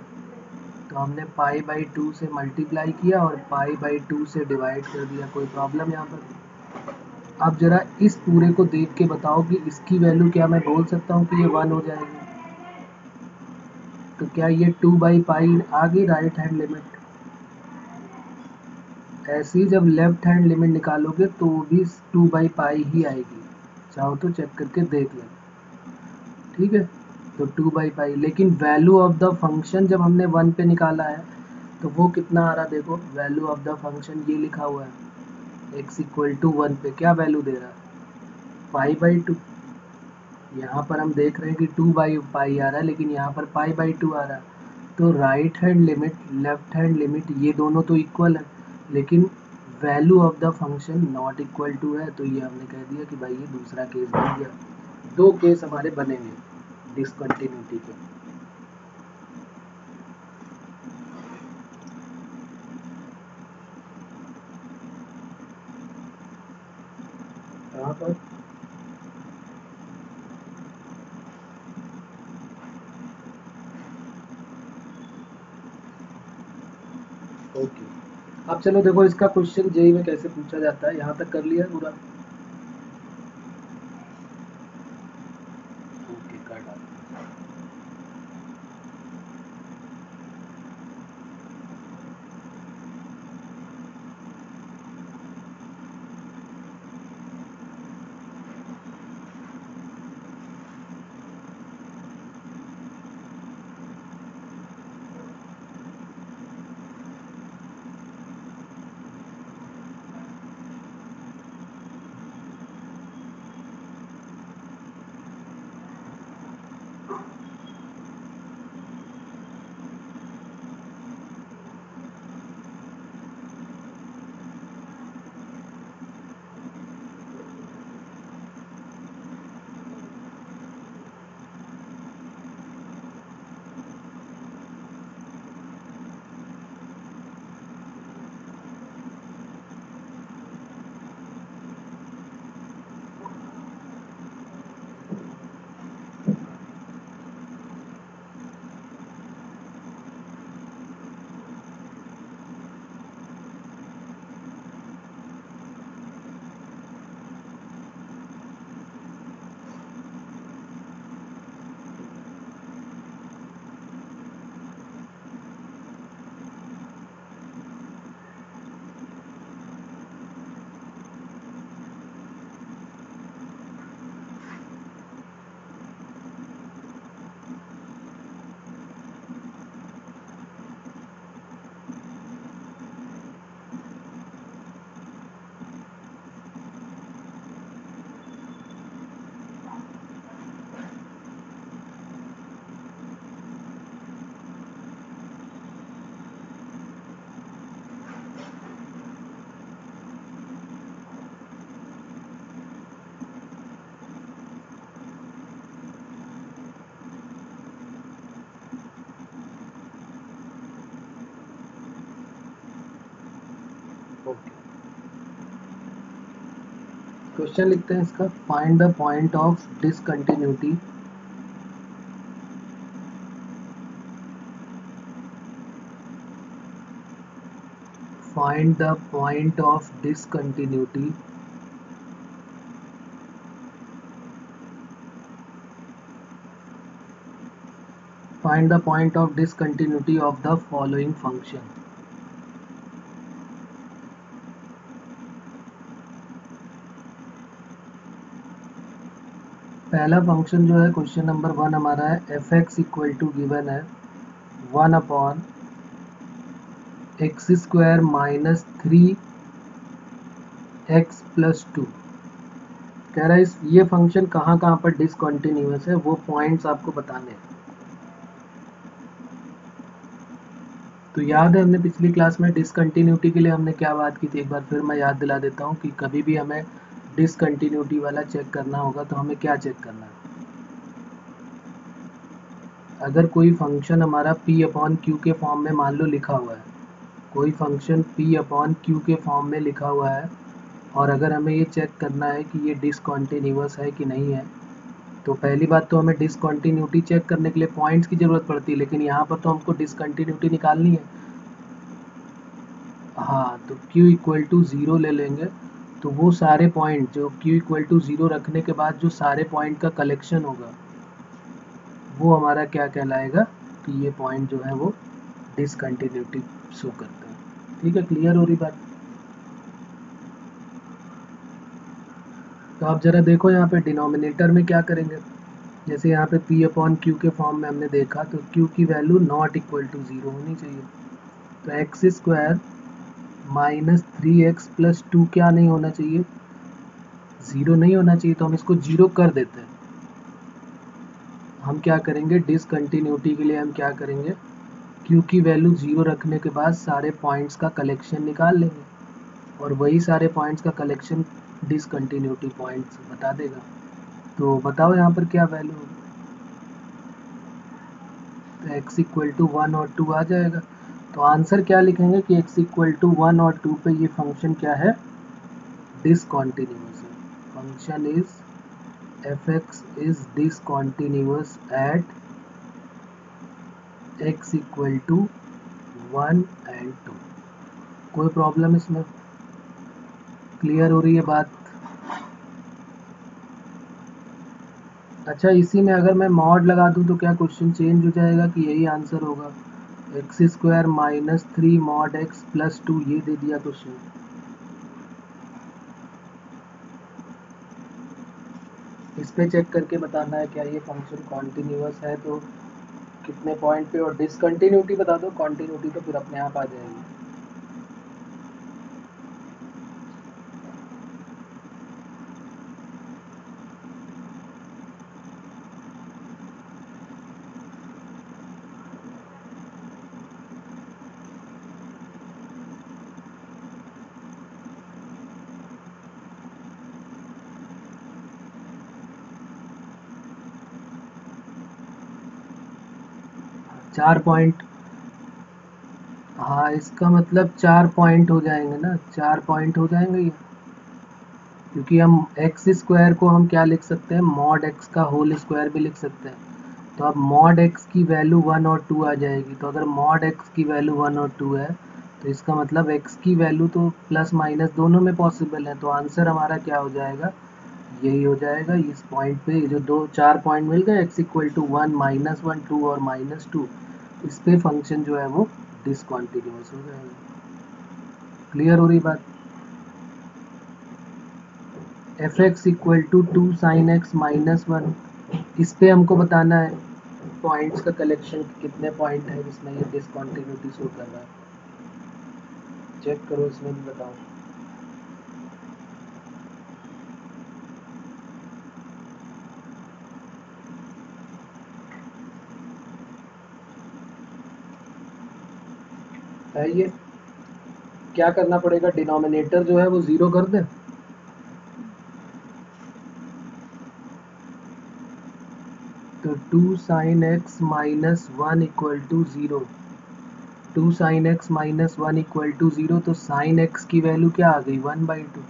तो हमने पाई बाई 2 से मल्टीप्लाई किया और पाई बाई 2 से डिवाइड कर दिया। कोई प्रॉब्लम यहाँ पर? अब जरा इस पूरे को देख के बताओ कि इसकी वैल्यू क्या मैं बोल सकता हूँ कि ये 1 हो जाएगी? तो क्या ये 2 बाई पाई आ गई राइट हैंड लिमिट? ऐसे ही जब लेफ्ट हैंड लिमिट निकालोगे तो वो भी 2 बाई पाई ही आएगी, चाहो तो चेक करके देख लें। ठीक है, तो 2 बाई पाई, लेकिन वैल्यू ऑफ द फंक्शन जब हमने 1 पे निकाला है तो वो कितना आ रहा? देखो वैल्यू ऑफ द फंक्शन ये लिखा हुआ है, x इक्वल टू 1 पे क्या वैल्यू दे रहा है? Pi by 2। यहाँ पर हम देख रहे हैं कि 2 बाई पाई आ रहा है, लेकिन यहाँ पर पाई बाई 2 आ रहा है। तो right hand limit left hand limit ये दोनों तो इक्वल है, लेकिन value of the function not equal to है, तो ये हमने कह दिया कि भाई ये दूसरा केस बन गया। दो केस हमारे बनेंगे डिसकंटिन्यूटी के। यहाँ पर ओके, अब चलो देखो इसका क्वेश्चन जेई में कैसे पूछा जाता है। यहाँ तक कर लिया पूरा? ओके, कर डालो। ओके, क्वेश्चन लिखते हैं इसका। Find the point of discontinuity find the point of discontinuity find the point of discontinuity of the following function। पहला फंक्शन जो है क्वेश्चन नंबर 1 हमारा है f x equal to given है 1 upon x square minus 3x plus 2। कह रहा है ये फंक्शन कहाँ कहाँ पर डिसकंटिन्यूअस है, वो पॉइंट्स आपको बताने हैं। तो याद है हमने पिछली क्लास में डिसकंटिन्यूटी के लिए हमने क्या बात की थी, एक बार फिर मैं याद दिला देता हूँ कि कभी भी हमें डिसकंटिन्यूटी वाला चेक करना होगा तो हमें क्या चेक करना है। अगर कोई फंक्शन हमारा p अपॉन क्यू के फॉर्म में मान लो लिखा हुआ है, कोई फंक्शन p अपॉन क्यू के फॉर्म में लिखा हुआ है, और अगर हमें ये चेक करना है कि ये डिसकंटिन्यूअस है कि नहीं है, तो पहली बात तो हमें डिसकंटिन्यूटी चेक करने के लिए पॉइंट्स की ज़रूरत पड़ती है, लेकिन यहाँ पर तो हमको डिसकंटिन्यूटी निकालनी है। हाँ, तो q इक्वल टू ज़ीरो ले लेंगे, तो वो सारे पॉइंट जो q इक्वल टू ज़ीरो रखने के बाद जो सारे पॉइंट का कलेक्शन होगा, वो हमारा क्या कहलाएगा कि ये पॉइंट जो है वो डिसकंटिन्यूटी शो करते हैं। ठीक है, क्लियर हो रही बात? तो आप ज़रा देखो यहाँ पे डिनोमिनेटर में क्या करेंगे। जैसे यहाँ पे p अपॉन क्यू के फॉर्म में हमने देखा, तो q की value not equal to zero होनी चाहिए। तो x square minus 3x plus 2 क्या नहीं होना चाहिए, ज़ीरो नहीं होना चाहिए। तो हम इसको ज़ीरो कर देते हैं। हम क्या करेंगे, डिसकंटिन्यूटी के लिए हम क्या करेंगे, q की वैल्यू ज़ीरो रखने के बाद सारे पॉइंट्स का कलेक्शन निकाल लेंगे, और वही सारे पॉइंट्स का कलेक्शन डिसकंटिन्यूटी पॉइंट्स बता देगा। तो बताओ यहाँ पर क्या वैल्यू होगी। तो x इक्वल टू 1 और 2 आ जाएगा। तो आंसर क्या लिखेंगे कि x इक्वल टू 1 और 2 पे ये फंक्शन क्या है, डिसकंटिन्यूअस है। Function is fx is discontinuous at x equal to 1 and 2। कोई प्रॉब्लम इसमें? क्लियर हो रही है बात? अच्छा, इसी में अगर मैं मॉड लगा दूं तो क्या क्वेश्चन चेंज हो जाएगा कि यही आंसर होगा? X square minus 3 mod x plus 2 ये दे दिया क्वेश्चन। इस पे चेक करके बताना है क्या ये फंक्शन कॉन्टिन्यूअस है, तो कितने पॉइंट पे, और डिसकंटिन्यूटी बता दो, कॉन्टिन्यूटी तो फिर अपने आप आ जाएगी। चार पॉइंट, हाँ इसका मतलब 4 पॉइंट हो जाएंगे ना, 4 पॉइंट हो जाएंगे ये, क्योंकि हम एक्स स्क्वायर को हम क्या लिख सकते हैं, मॉड एक्स का होल स्क्वायर भी लिख सकते हैं। तो अब मॉड एक्स की वैल्यू 1 और 2 आ जाएगी। तो अगर मॉड एक्स की वैल्यू 1 और 2 है, तो इसका मतलब एक्स की वैल्यू तो प्लस माइनस दोनों में पॉसिबल है। तो आंसर हमारा क्या हो जाएगा, यही हो जाएगा। इस पॉइंट पे जो दो 4 पॉइंट मिल गए, एक्स इक्वल टू 1 माइनस 1 2 और माइनस 2, इस पे फंक्शन जो है वो डिसकंटिन्यूअस हो जाएगा। क्लियर हो रही बात? F x equal to 2 sine x minus 1, इस पे हमको बताना है पॉइंट्स का कलेक्शन, कितने पॉइंट है जिसमें ये डिसकंटिन्यूटी शो कर रहा है। चेक करो, इसमें भी बताओ। है ये, क्या करना पड़ेगा, डिनोमिनेटर जो है वो ज़ीरो कर दें। तो 2 sine x minus 1 equal to zero, 2 sine x minus 1 equal to zero. तो साइन एक्स की वैल्यू क्या आ गई, 1/2।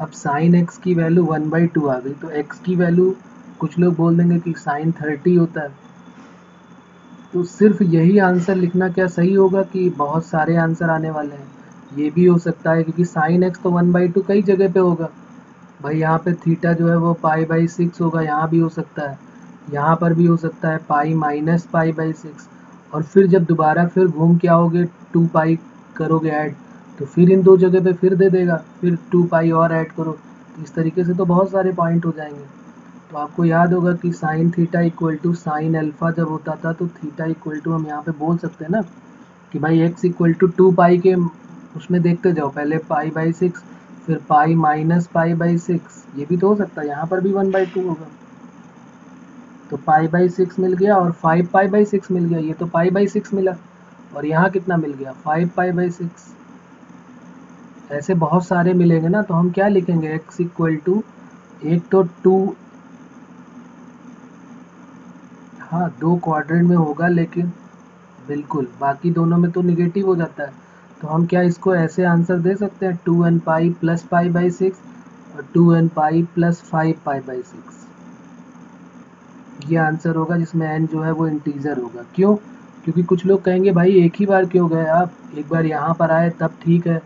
अब साइन एक्स की वैल्यू 1/2 आ गई, तो एक्स की वैल्यू कुछ लोग बोल देंगे कि साइन 30 होता है। तो सिर्फ यही आंसर लिखना क्या सही होगा कि बहुत सारे आंसर आने वाले हैं? ये भी हो सकता है, क्योंकि साइन एक्स तो 1/2 कई जगह पे होगा भाई। यहाँ पे थीटा जो है वो π/6 होगा, यहाँ भी हो सकता है, यहाँ पर भी हो सकता है पाई माइनस π/6। और फिर जब दोबारा फिर घूम के आओगे 2 पाई करोगे ऐड, तो फिर इन दो जगह पे फिर दे देगा, फिर 2 पाई और ऐड करो, तो इस तरीके से तो बहुत सारे पॉइंट हो जाएंगे। तो आपको याद होगा कि sine theta equal to sine alpha जब होता था, तो थीटा इक्वल टू हम यहाँ पे बोल सकते हैं ना कि भाई एक्स इक्वल टू 2 पाई के उसमें देखते जाओ, पहले π/6 फिर पाई माइनस π/6, ये भी तो हो सकता है। यहाँ पर भी 1/2 होगा, तो π/6 मिल गया, और 5 π/6 मिल गया, ये तो π/6 मिला, और यहाँ कितना मिल गया, 5 π/6। ऐसे बहुत सारे मिलेंगे ना, तो हम क्या लिखेंगे, x इक्वल टू, एक तो 2, हाँ 2 क्वाड्रेंट में होगा, लेकिन बिल्कुल बाकी दोनों में तो निगेटिव हो जाता है। तो हम क्या इसको ऐसे आंसर दे सकते हैं 2n pi plus pi by 6 और 2n pi plus 5 pi by 6। ये आंसर होगा जिसमें n जो है वो इंटीजर होगा। क्यों? क्योंकि कुछ लोग कहेंगे भाई एक ही बार क्यों गए आप, एक बार यहाँ पर आए तब ठीक है,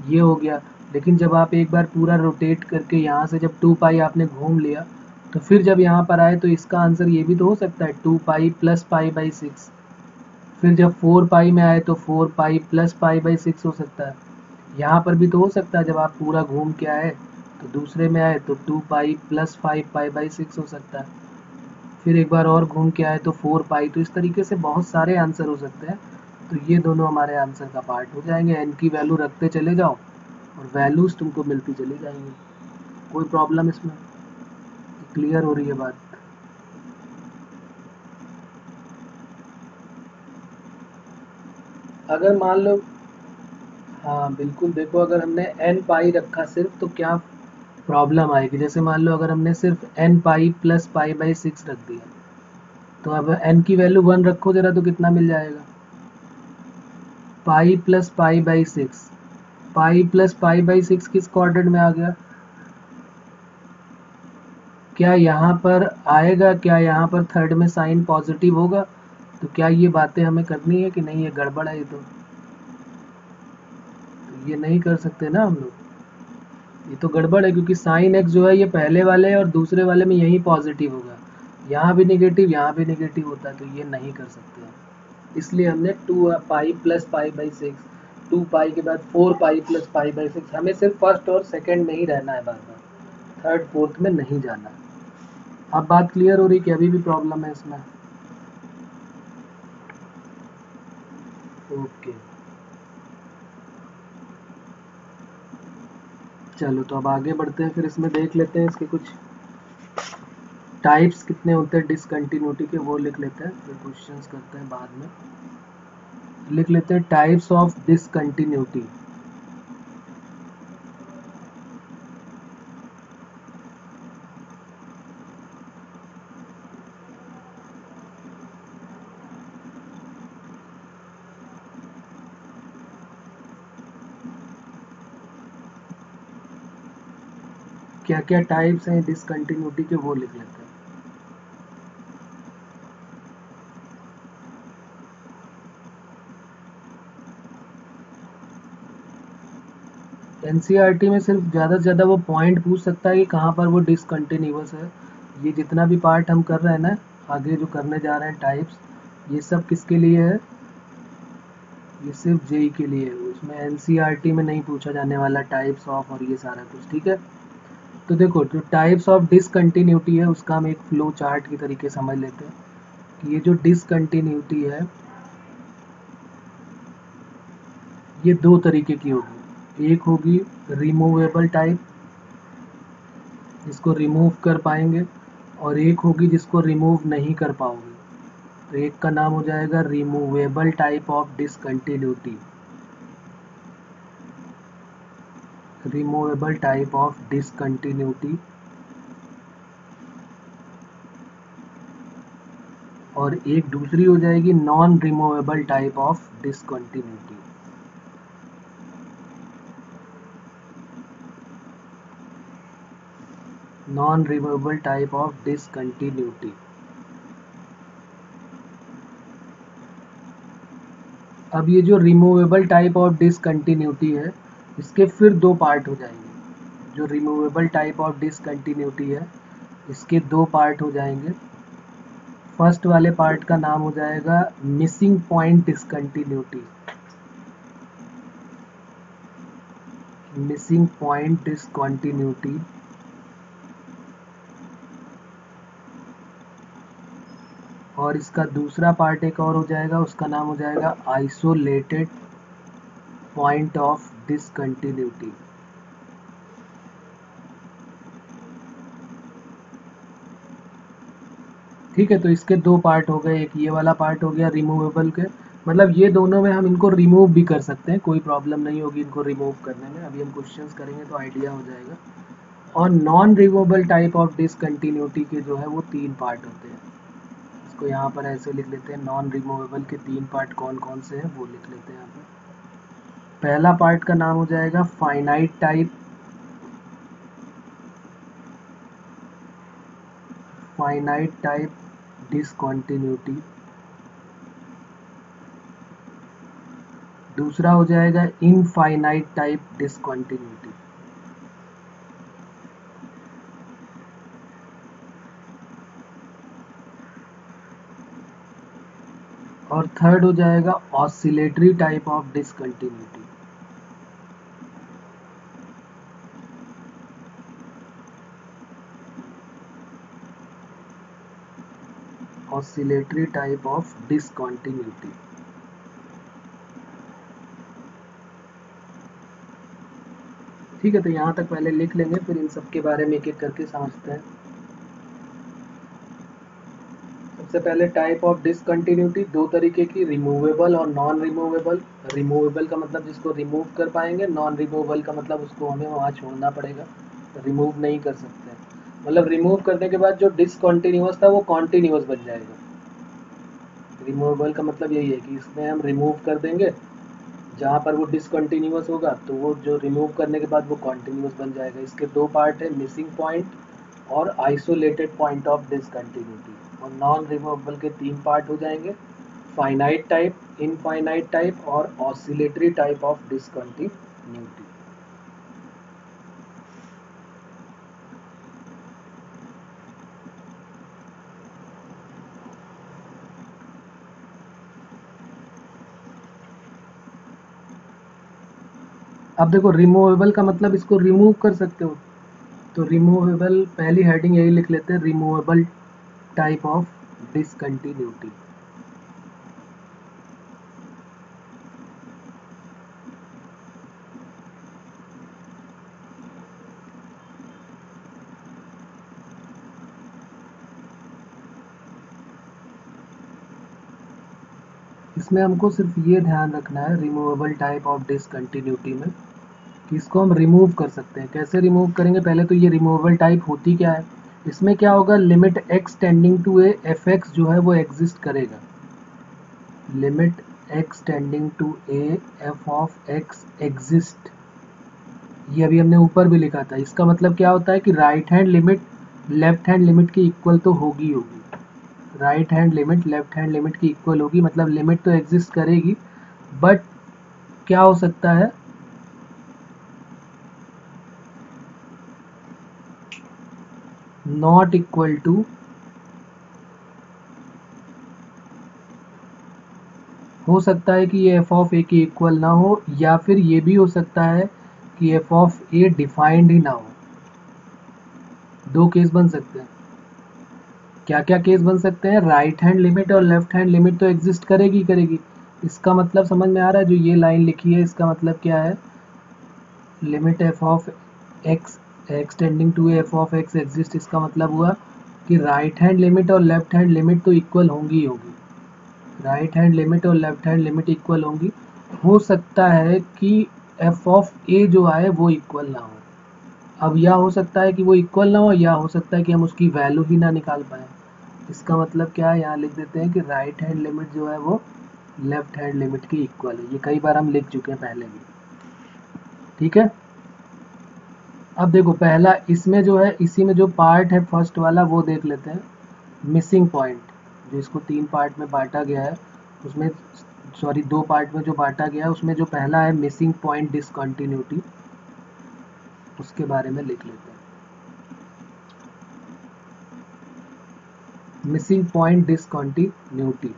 ये हो गया। लेकिन जब आप एक बार पूरा रोटेट करके यहाँ से जब 2 पाई आपने घूम लिया, तो फिर जब यहाँ पर आए तो इसका आंसर ये भी तो हो सकता है 2 पाई प्लस पाई बाई 6। फिर जब 4 पाई में आए तो 4 पाई प्लस पाई बाई 6 हो सकता है। यहाँ पर भी तो हो सकता है जब आप पूरा घूम के आए तो दूसरे में आए तो 2 पाई प्लस 5 पाई बाई 6 हो सकता है। फिर एक बार और घूम के आए तो 4 पाई। तो इस तरीके से बहुत सारे आंसर हो सकते हैं। तो ये दोनों हमारे आंसर का पार्ट हो जाएंगे। एन की वैल्यू रखते चले जाओ और वैल्यूज तुमको मिलती चली जाएंगी। कोई प्रॉब्लम इसमें? क्लियर हो रही है बात? अगर मान लो, हाँ बिल्कुल, देखो अगर हमने एन पाई रखा सिर्फ तो क्या प्रॉब्लम आएगी। जैसे मान लो अगर हमने सिर्फ n pi plus pi by 6 रख दिया, तो अब एन की वैल्यू 1 रखो जरा तो कितना मिल जाएगा? पाई plus pi by 6। Pi plus pi by 6 किस क्वाड्रेंट में आ गया? क्या यहाँ पर आएगा? क्या यहाँ पर थर्ड में साइन पॉजिटिव होगा? तो क्या ये बातें हमें करनी है कि नहीं? ये गड़बड़ है। ये तो ये नहीं कर सकते ना हम लोग। ये तो गड़बड़ है क्योंकि साइन एक्स जो है ये पहले वाले और दूसरे वाले में यही पॉजिटिव होगा, यहाँ भी निगेटिव, यहाँ भी निगेटिव होता है, तो ये नहीं कर सकते हैं। इसलिए हमने 2 पाई प्लस पाई बाई 6, 2 पाई के बाद 4 पाई प्लस पाई बाई 6। हमें सिर्फ फर्स्ट और सेकंड में ही रहना है, बार बार थर्ड फोर्थ में नहीं जाना है। अब बात क्लियर हो रही कि अभी भी प्रॉब्लम है इसमें? ओके, चलो तो अब आगे बढ़ते हैं। फिर इसमें देख लेते हैं इसके कुछ टाइप्स कितने होते हैं डिसकंटिन्यूटी के, वो लिख लेते हैं, फिर क्वेश्चंस करते हैं बाद में। लिख लेते हैं टाइप्स ऑफ डिसकंटिन्यूटी। क्या क्या टाइप्स हैं डिसकंटिन्यूटी के, वो लिख लेते हैं। एनसीईआरटी में सिर्फ ज़्यादा से ज़्यादा वो पॉइंट पूछ सकता है कि कहाँ पर वो डिसकंटिन्यूअस है। ये जितना भी पार्ट हम कर रहे हैं ना, आगे जो करने जा रहे हैं टाइप्स, ये सब किसके लिए है? ये सिर्फ जेई के लिए है। उसमें एनसीईआरटी में नहीं पूछा जाने वाला टाइप्स ऑफ और ये सारा कुछ, ठीक है। तो देखो, जो टाइप्स ऑफ डिसकंटिन्यूटी है उसका हम एक फ्लो चार्ट के तरीके समझ लेते हैं कि ये जो डिसकंटिन्यूटी है ये दो तरीके की होगी। एक होगी रिमूवेबल टाइप, जिसको रिमूव कर पाएंगे, और एक होगी जिसको रिमूव नहीं कर पाओगे। तो एक का नाम हो जाएगा removable type of discontinuity. Removable type of discontinuity. और एक दूसरी हो जाएगी non removable type of discontinuity. Non removable type of discontinuity. अब ये जो रिमूवेबल टाइप ऑफ डिसकंटिन्यूटी है, इसके फिर दो पार्ट हो जाएंगे। जो रिमूवेबल टाइप ऑफ डिसकंटिन्यूटी है इसके दो पार्ट हो जाएंगे। फर्स्ट वाले पार्ट का नाम हो जाएगा missing point discontinuity. Missing point discontinuity. और इसका दूसरा पार्ट एक और हो जाएगा, उसका नाम हो जाएगा आइसोलेटेड पॉइंट ऑफ डिसकंटिन्यूटी। ठीक है, तो इसके दो पार्ट हो गए। एक ये वाला पार्ट हो गया रिमूवेबल के, मतलब ये दोनों में हम इनको रिमूव भी कर सकते हैं, कोई प्रॉब्लम नहीं होगी इनको रिमूव करने में। अभी हम क्वेश्चंस करेंगे तो आइडिया हो जाएगा। और non removable type of discontinuity के जो है वो तीन पार्ट होते हैं। इसको यहाँ पर ऐसे लिख लेते हैं, नॉन रिमूवेबल के तीन पार्ट कौन कौन से हैं वो लिख लेते हैं यहाँ पर। पहला पार्ट का नाम हो जाएगा फाइनाइट टाइप डिसकंटिन्यूटी। दूसरा हो जाएगा इनफाइनाइट टाइप डिसकंटिन्यूटी। और थर्ड हो जाएगा oscillatory type of discontinuity. Oscillatory type of discontinuity. ठीक है, तो यहाँ तक पहले लिख लेंगे, फिर इन सब के बारे में एक एक करके समझते हैं। सबसे पहले टाइप ऑफ डिसकंटिन्यूटी दो तरीके की, रिमूवेबल और नॉन रिमूवेबल। रिमूवेबल का मतलब जिसको रिमूव कर पाएंगे, नॉन रिमूवेबल का मतलब उसको हमें वहाँ छोड़ना पड़ेगा, रिमूव नहीं कर सकते। मतलब रिमूव करने के बाद जो डिसकंटिन्यूअस था वो कॉन्टिन्यूअस बन जाएगा। रिमूवेबल का मतलब यही है कि इसमें हम रिमूव कर देंगे, जहाँ पर वो डिसकंटिन्यूअस होगा तो वो जो रिमूव करने के बाद वो कॉन्टिन्यूअस बन जाएगा। इसके दो पार्ट है, मिसिंग पॉइंट और आइसोलेटेड पॉइंट ऑफ डिसकंटिन्यूटी। और नॉन रिमूवेबल के तीन पार्ट हो जाएंगे, फाइनाइट टाइप, इनफाइनाइट टाइप और ऑसिलेटरी टाइप ऑफ डिसकंटिन्यूटी। अब देखो, रिमूवेबल का मतलब इसको रिमूव कर सकते हो, तो रिमूवेबल पहली हेडिंग यही लिख लेते हैं, रिमूवेबल टाइप ऑफ डिसकंटिन्यूटी। इसमें हमको सिर्फ ये ध्यान रखना है रिमूवेबल टाइप ऑफ डिसकंटिन्यूटी में कि इसको हम रिमूव कर सकते हैं। कैसे रिमूव करेंगे, पहले तो ये रिमूवेबल टाइप होती क्या है। इसमें क्या होगा, limit x tending to a f x जो है वो एग्जिस्ट करेगा। Limit x tending to a f of x exist, ये अभी हमने ऊपर भी लिखा था। इसका मतलब क्या होता है कि right hand limit left hand limit की इक्वल तो होगी होगी। Right hand limit left hand limit की इक्वल होगी, मतलब लिमिट तो एग्जिस्ट करेगी, बट क्या हो सकता है, नॉट इक्वल टू, हो सकता है कि ये एफ ऑफ ए की इक्वल ना हो, या फिर ये भी हो सकता है कि एफ ऑफ ए डिफाइंड ही ना हो। दो केस बन सकते हैं। क्या क्या केस बन सकते हैं, राइट हैंड लिमिट और लेफ्ट हैंड लिमिट तो एग्जिस्ट करेगी करेगी। इसका मतलब समझ में आ रहा है, जो ये लाइन लिखी है इसका मतलब क्या है, limit f of x x tending to f of x exist, इसका मतलब हुआ कि राइट हैंड लिमिट और लेफ्ट हैंड लिमिट तो इक्वल होंगी होगी। राइट हैंड लिमिट और लेफ्ट हैंड लिमिट इक्वल होंगी। हो सकता है कि एफ ऑफ ए जो आए वो इक्वल ना हो। अब या हो सकता है कि वो इक्वल ना हो, या हो सकता है कि हम उसकी वैल्यू ही ना निकाल पाए। इसका मतलब क्या है, यहाँ लिख देते हैं कि राइट हैंड लिमिट जो है वो लेफ्ट हैंड लिमिट की इक्वल है। ये कई बार हम लिख चुके हैं पहले भी। ठीक है, अब देखो पहला इसमें जो है, इसी में जो पार्ट है फर्स्ट वाला वो देख लेते हैं, मिसिंग पॉइंट। जो इसको तीन पार्ट में बांटा गया है उसमें, सॉरी दो पार्ट में जो बांटा गया है उसमें जो पहला है मिसिंग पॉइंट डिसकंटिन्यूटी, उसके बारे में लिख लेते हैं। मिसिंग पॉइंट डिसकंटिन्यूटी,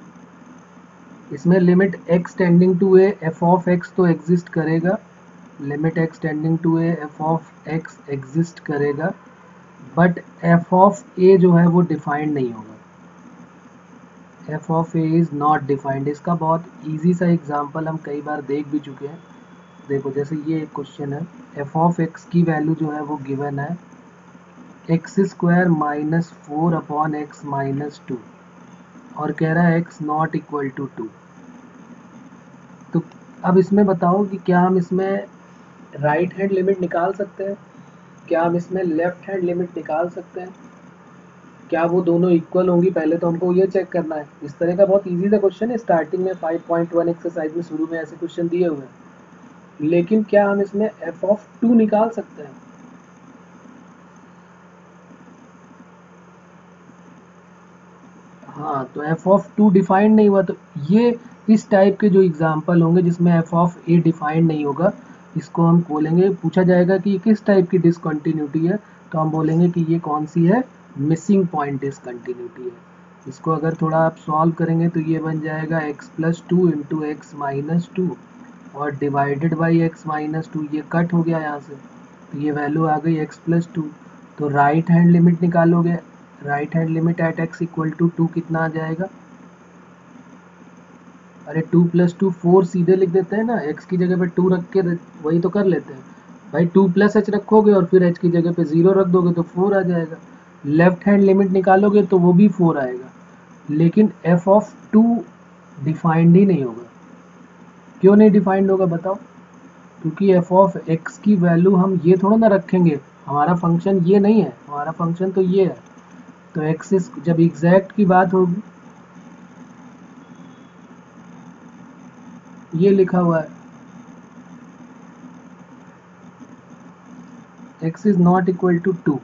इसमें limit x tending to a f of x तो एग्जिस्ट करेगा, limit x tending to a f of x exist करेगा, बट एफ ऑफ ए जो है वो डिफाइंड नहीं होगा। F of a is not defined. इसका बहुत इजी सा एग्जांपल हम कई बार देख भी चुके हैं। देखो जैसे ये एक क्वेश्चन है, एफ ऑफ एक्स की वैल्यू जो है वो गिवन है x square minus four upon x minus two, और कह रहा है x not equal to two. तो अब इसमें बताओ कि क्या हम इसमें राइट हैंड लिमिट निकाल सकते हैं, क्या हम इसमें लेफ्ट हैंड लिमिट निकाल सकते हैं, क्या वो दोनों इक्वल होंगी। पहले तो हमको ये चेक करना है। इस तरह का बहुत इजी सा क्वेश्चन है, स्टार्टिंग में 5.1 एक्सरसाइज में शुरू में ऐसे क्वेश्चन दिए हुए हैं। लेकिन क्या हम इसमें एफ ऑफ 2 निकाल सकते हैं? हाँ, तो एफ ऑफ 2 डिफाइंड नहीं हुआ, तो ये इस टाइप के जो एग्जाम्पल होंगे जिसमें एफ ऑफ ए डिफाइंड नहीं होगा, इसको हम बोलेंगे, पूछा जाएगा कि ये किस टाइप की डिसकंटिन्यूटी है, तो हम बोलेंगे कि ये कौन सी है, मिसिंग पॉइंट डिसकंटिन्यूटी है। इसको अगर थोड़ा आप सॉल्व करेंगे तो ये बन जाएगा x plus two into x minus two और divided by x minus two, ये कट हो गया यहाँ से, तो ये वैल्यू आ गई x प्लस टू। तो राइट हैंड लिमिट निकालोगे, right hand limit at x equal to two कितना आ जाएगा? अरे 2 प्लस टू 4 सीधे लिख देते हैं ना, x की जगह पे 2 रख के वही तो कर लेते हैं भाई। 2 प्लस एच रखोगे और फिर h की जगह पे 0 रख दोगे तो 4 आ जाएगा। लेफ्ट हैंड लिमिट निकालोगे तो वो भी 4 आएगा, लेकिन f ऑफ 2 डिफाइंड ही नहीं होगा। क्यों नहीं डिफाइंड होगा बताओ? क्योंकि f ऑफ x की वैल्यू हम ये थोड़ा ना रखेंगे, हमारा फंक्शन ये नहीं है, हमारा फंक्शन तो ये है। तो एक्सिस जब एग्जैक्ट की बात होगी, ये लिखा हुआ है x is not equal to 2,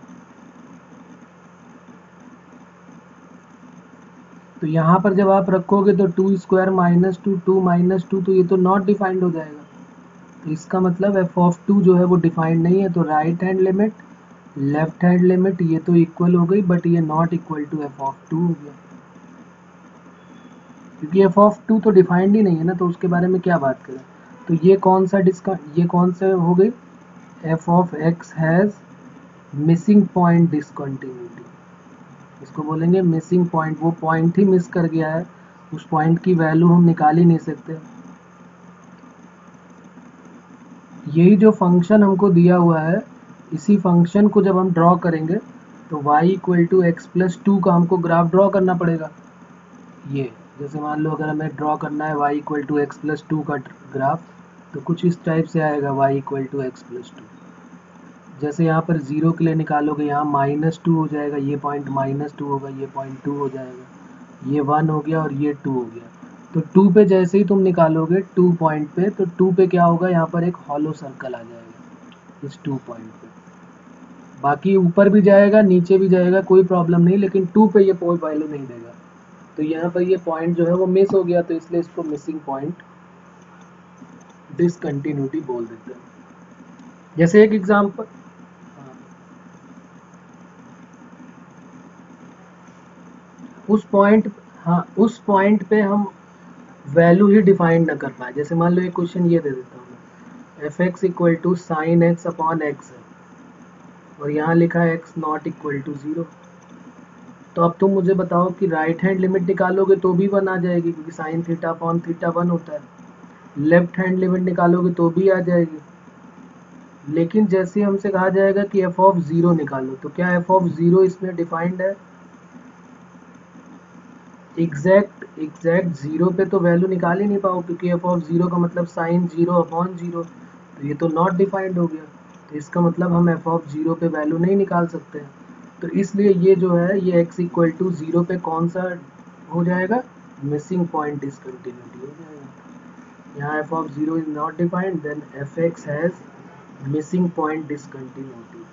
तो यहाँ पर जब आप रखोगे तो 2 square minus two, 2 minus two, तो ये तो नॉट डिफाइंड हो जाएगा। तो इसका मतलब एफ ऑफ 2 जो है वो डिफाइंड नहीं है। तो right hand limit, left hand limit ये तो इक्वल हो गई, बट ये not equal to f of 2 हो गया, क्योंकि एफ ऑफ 2 तो डिफाइंड ही नहीं है ना, तो उसके बारे में क्या बात करें। तो ये कौन सा ये कौन सा हो गई, F of x has missing point discontinuity, इसको बोलेंगे मिसिंग पॉइंट। वो पॉइंट ही मिस कर गया है, उस पॉइंट की वैल्यू हम निकाल ही नहीं सकते। यही जो फंक्शन हमको दिया हुआ है, इसी फंक्शन को जब हम ड्रॉ करेंगे तो y equal to x plus two का हमको ग्राफ ड्रॉ करना पड़ेगा। ये जैसे मान लो अगर हमें ड्रॉ करना है y equal to x plus two का ग्राफ, तो कुछ इस टाइप से आएगा y equal to x plus two. जैसे यहाँ पर जीरो के लिए निकालोगे, यहाँ माइनस टू हो जाएगा, ये पॉइंट माइनस टू होगा, ये पॉइंट टू हो जाएगा, ये वन हो गया और ये टू हो गया। तो टू पे जैसे ही तुम निकालोगे टू पॉइंट पे, तो टू पे क्या होगा, यहाँ पर एक हॉलो सर्कल आ जाएगा इस टू पॉइंट पे। बाकी ऊपर भी जाएगा नीचे भी जाएगा, कोई प्रॉब्लम नहीं, लेकिन टू पे ये कोई वैल्यू नहीं देगा। तो यहाँ पर ये पॉइंट जो है वो मिस हो गया, तो इसलिए इसको मिसिंग पॉइंट डिसकंटिन्यूटी बोल देते हैं। जैसे एक एग्जांपल, उस पॉइंट, हाँ उस पॉइंट पे हम वैल्यू ही डिफाइन न कर पाए। जैसे मान लो एक क्वेश्चन ये दे देता हूँ मैं, f x equal to sine x upon x है और यहाँ लिखा है एक्स नॉट इक्वल टू 0। तो अब तुम मुझे बताओ कि राइट हैंड लिमिट निकालोगे तो भी 1 आ जाएगी, क्योंकि साइन थीटा अपॉन थीटा 1 होता है। लेफ्ट हैंड लिमिट निकालोगे तो भी आ जाएगी। लेकिन जैसे हमसे कहा जाएगा कि एफ ऑफ 0 निकालो, तो क्या एफ ऑफ 0 इसमें डिफाइंड है? एग्जैक्ट 0 पे तो वैल्यू निकाल ही नहीं पाओ, क्योंकि एफ ऑफ 0 का मतलब साइन 0 अपॉन 0, तो ये तो नॉट डिफाइंड हो गया। तो इसका मतलब हम एफ ऑफ 0 पे वैल्यू नहीं निकाल सकते हैं। तो इसलिए ये जो है ये x इक्वल टू 0 पे कौन सा हो जाएगा, मिसिंग पॉइंट डिसकंटिन्यूटी हो जाएगा। यहाँ f of 0 is not defined, then f x has missing point discontinuity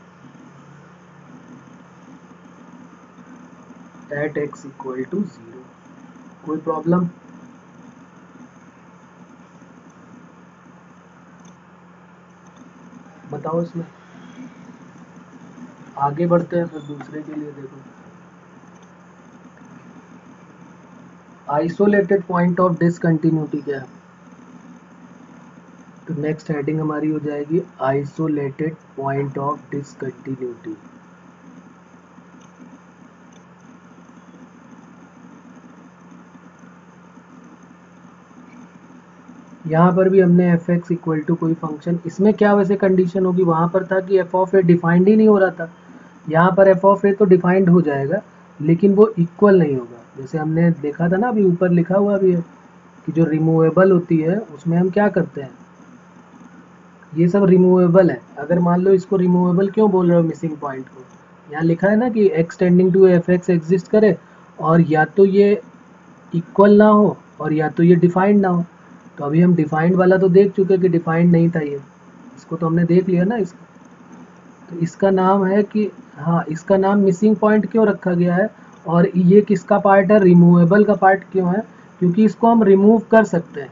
at x equal to 0। कोई प्रॉब्लम? बताओ इसमें। आगे बढ़ते हैं फिर दूसरे के लिए। देखो, आइसोलेटेड पॉइंट ऑफ डिसकंटिन्यूटी क्या है? तो नेक्स्ट हेडिंग हमारी हो जाएगी आइसोलेटेड पॉइंट ऑफ डिसकंटिन्यूटी। यहाँ पर भी हमने एफ एक्स इक्वल टू कोई फंक्शन, इसमें क्या वैसे कंडीशन होगी, वहाँ पर था कि एफ ऑफ ए डिफाइंड ही नहीं हो रहा था। यहाँ पर एफ ऑफ ए तो डिफाइंड हो जाएगा, लेकिन वो इक्वल नहीं होगा। जैसे हमने देखा था ना, अभी ऊपर लिखा हुआ भी है कि जो रिमूवेबल होती है उसमें हम क्या करते हैं, ये सब रिमूवेबल है। अगर मान लो इसको रिमूवेबल क्यों बोल रहे हो मिसिंग पॉइंट को, यहाँ लिखा है ना कि x tending to f x exist करे, और या तो ये इक्वल ना हो और या तो ये डिफाइंड ना हो। तो अभी हम डिफाइंड वाला तो देख चुके कि डिफाइंड नहीं था ये, इसको तो हमने देख लिया ना इसका। तो इसका नाम है कि हाँ, इसका नाम मिसिंग पॉइंट क्यों रखा गया है, और ये किसका पार्ट है, रिमूवेबल का पार्ट क्यों है, क्योंकि इसको हम रिमूव कर सकते हैं।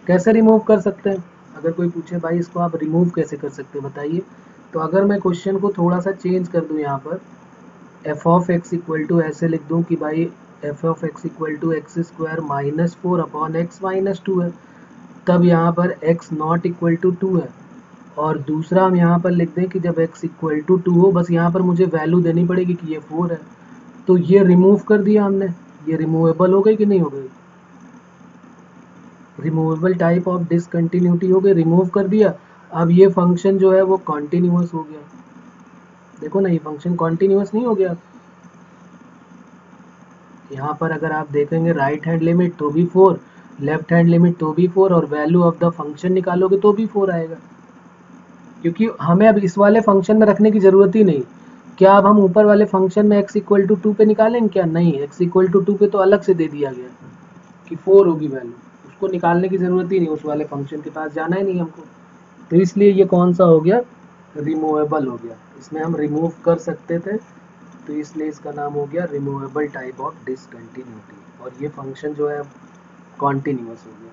कैसे रिमूव कर सकते हैं, अगर कोई पूछे भाई इसको आप रिमूव कैसे कर सकते हैं बताइए, तो अगर मैं क्वेश्चन को थोड़ा सा चेंज कर दूं, यहाँ पर f of x equal to ऐसे लिख दूं कि भाई f of x equal to x square minus four upon x minus two है, तब यहाँ पर x not equal to two है। और दूसरा हम यहाँ पर लिख दें कि जब x इक्वल टू टू हो, बस यहाँ पर मुझे वैल्यू देनी पड़ेगी कि ये 4 है। तो ये रिमूव कर दिया हमने, ये रिमूवेबल हो गई कि नहीं हो गई, रिमूवेबल टाइप ऑफ डिसकंटिन्यूटी हो गई, रिमूव कर दिया। अब ये फंक्शन जो है वो कॉन्टिन्यूस हो गया। देखो ना, ये फंक्शन कॉन्टिन्यूस नहीं हो गया। यहाँ पर अगर आप देखेंगे राइट हैंड लिमिट तो भी 4, लेफ्ट हैंड लिमिट तो भी 4, और वैल्यू ऑफ द फंक्शन निकालोगे तो भी 4 आएगा, क्योंकि हमें अब इस वाले फंक्शन में रखने की ज़रूरत ही नहीं। क्या अब हम ऊपर वाले फंक्शन में x इक्वल टू टू पे निकालेंगे क्या, नहीं, x इक्वल टू टू पे तो अलग से दे दिया गया कि 4 होगी वैल्यू, उसको निकालने की ज़रूरत ही नहीं, उस वाले फंक्शन के पास जाना ही नहीं हमको। तो इसलिए ये कौन सा हो गया, रिमूवेबल हो गया, इसमें हम रिमूव कर सकते थे, तो इसलिए इसका नाम हो गया रिमूवेबल टाइप ऑफ डिसकंटिन्यूटी, और ये फंक्शन जो है कॉन्टिन्यूस हो गया।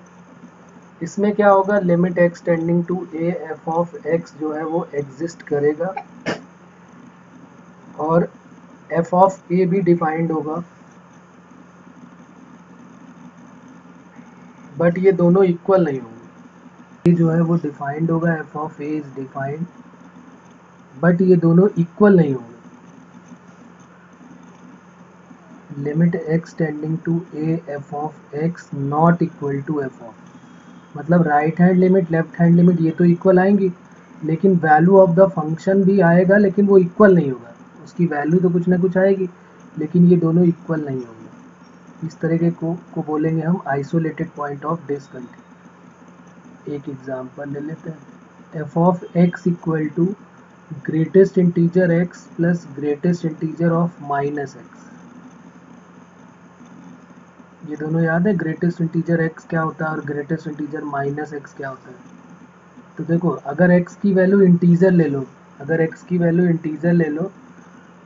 इसमें क्या होगा, limit x tending to a F of x जो है वो एग्जिस्ट करेगा, और एफ ऑफ a भी डिफाइंड होगा, बट ये दोनों इक्वल नहीं होंगे। ये जो है वो डिफाइंड होगा, f of a is defined, but ये दोनों इक्वल नहीं होंगे। Limit x tending to a F of x not equal to f of, मतलब right hand limit left hand limit ये तो इक्वल आएंगी, लेकिन वैल्यू ऑफ द फंक्शन भी आएगा, लेकिन वो इक्वल नहीं होगा, उसकी वैल्यू तो कुछ ना कुछ आएगी, लेकिन ये दोनों इक्वल नहीं होंगे। इस तरीके को बोलेंगे हम आइसोलेटेड पॉइंट ऑफ डिसकंटिन्यूटी। एक एग्जांपल ले लेते हैं, F of x equal to greatest integer X plus greatest integer of minus X. ये दोनों याद है, ग्रेटेस्ट इंटीजर एक्स क्या होता है और ग्रेटेस्ट इंटीजर माइनस एक्स क्या होता है। तो देखो, अगर x की वैल्यू इंटीजर ले लो, अगर x की वैल्यू इंटीजर ले लो,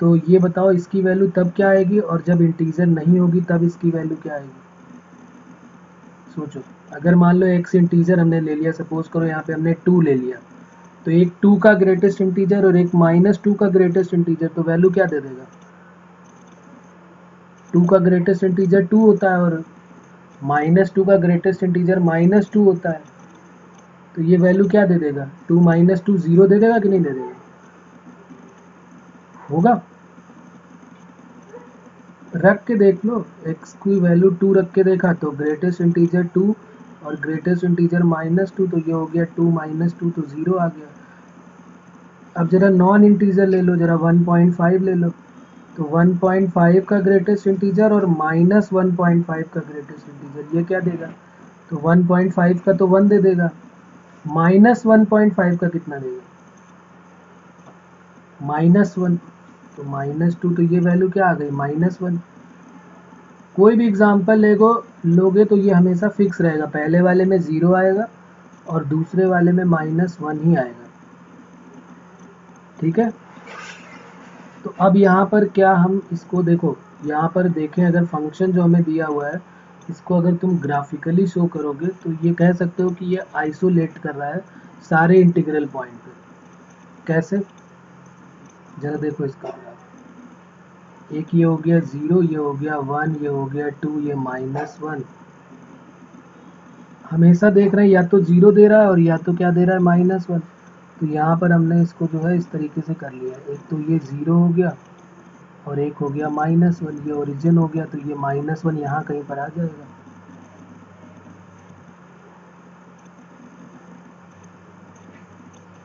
तो ये बताओ इसकी वैल्यू तब क्या आएगी, और जब इंटीजर नहीं होगी तब इसकी वैल्यू क्या आएगी। सोचो, अगर मान लो x इंटीजर हमने ले लिया, सपोज करो यहाँ पे हमने 2 ले लिया, तो एक 2 का ग्रेटेस्ट इंटीजर और एक -2 का ग्रेटेस्ट इंटीजर, तो वैल्यू क्या दे देगा, 2 का ग्रेटेस्ट इंटीजर 2 होता है, और -2 का ग्रेटेस्ट इंटीजर -2 होता है, तो ये वैल्यू क्या दे देगा, 2 - 2 0 दे देगा कि नहीं दे देगा, होगा। रख के देख लो, x की वैल्यू 2 रख के देखा तो ग्रेटेस्ट इंटीजर 2 और ग्रेटेस्ट इंटीजर -2, तो ये हो गया 2 - 2, तो 0 आ गया। अब जरा नॉन इंटीजर ले लो, जरा 1.5 ले लो, तो 1.5 का ग्रेटेस्ट इंटीजर और -1.5 का ग्रेटेस्ट इंटीजर, ये क्या देगा, तो 1.5 का तो 1 दे देगा, -1.5 का कितना देगा, -1, तो -2, तो ये वैल्यू क्या आ गई, -1। कोई भी एग्जाम्पल लोगे तो ये हमेशा फिक्स रहेगा, पहले वाले में 0 आएगा और दूसरे वाले में -1 ही आएगा, ठीक है। तो अब यहाँ पर क्या हम इसको देखो, यहाँ पर देखें, अगर फंक्शन जो हमें दिया हुआ है इसको अगर तुम ग्राफिकली शो करोगे तो ये कह सकते हो कि ये आइसोलेट कर रहा है सारे इंटीग्रल पॉइंट पे। कैसे, जरा देखो इसका ग्राफ, एक ये हो गया 0, ये हो गया 1, ये हो गया 2, ये -1, हमेशा देख रहे हैं या तो 0 दे रहा है और या तो क्या दे रहा है, -1। तो यहाँ पर हमने इसको जो है इस तरीके से कर लिया, एक तो ये 0 हो गया और एक हो गया -1, ये ओरिजिन हो गया, तो ये -1 यहाँ कहीं पर आ जाएगा।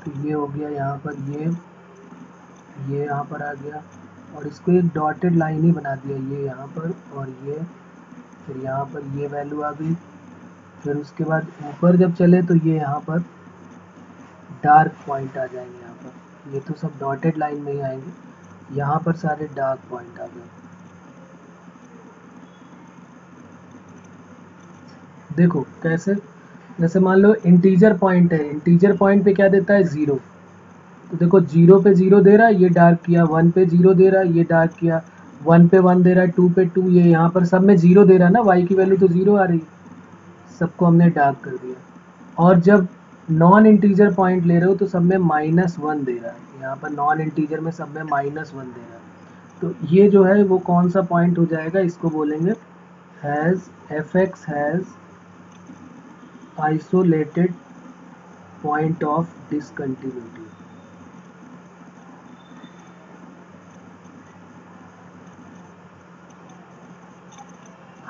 तो ये हो गया यहाँ पर, ये यहाँ पर आ गया, और इसको एक डॉटेड लाइन ही बना दिया, ये यहाँ पर और ये, फिर यहाँ पर ये वैल्यू आ गई, फिर उसके बाद ऊपर जब चले तो ये यहाँ पर डार्क पॉइंट आ जाएंगे, यहाँ पर ये तो सब डॉटेड लाइन में ही आएंगे, यहाँ पर सारे डार्क पॉइंट आ गए। देखो कैसे, जैसे मान लो इंटीजर पॉइंट है, इंटीजर पॉइंट पे क्या देता है 0, तो देखो 0 पे 0 दे रहा है, ये डार्क किया, 1 पे 0 दे रहा है, ये डार्क किया, 1 पे 1 दे रहा है, 2 पे 2, ये यहाँ पर सब में 0 दे रहा है ना, y की वैल्यू तो 0 आ रही है, सबको हमने डार्क कर दिया। और जब नॉन इंटीजर पॉइंट ले रहे हो तो सब में -1 दे रहा है, यहाँ पर नॉन इंटीजर में सब में -1 दे रहा है, तो ये जो है वो कौन सा पॉइंट हो जाएगा, इसको बोलेंगे has fx has isolated point of discontinuity.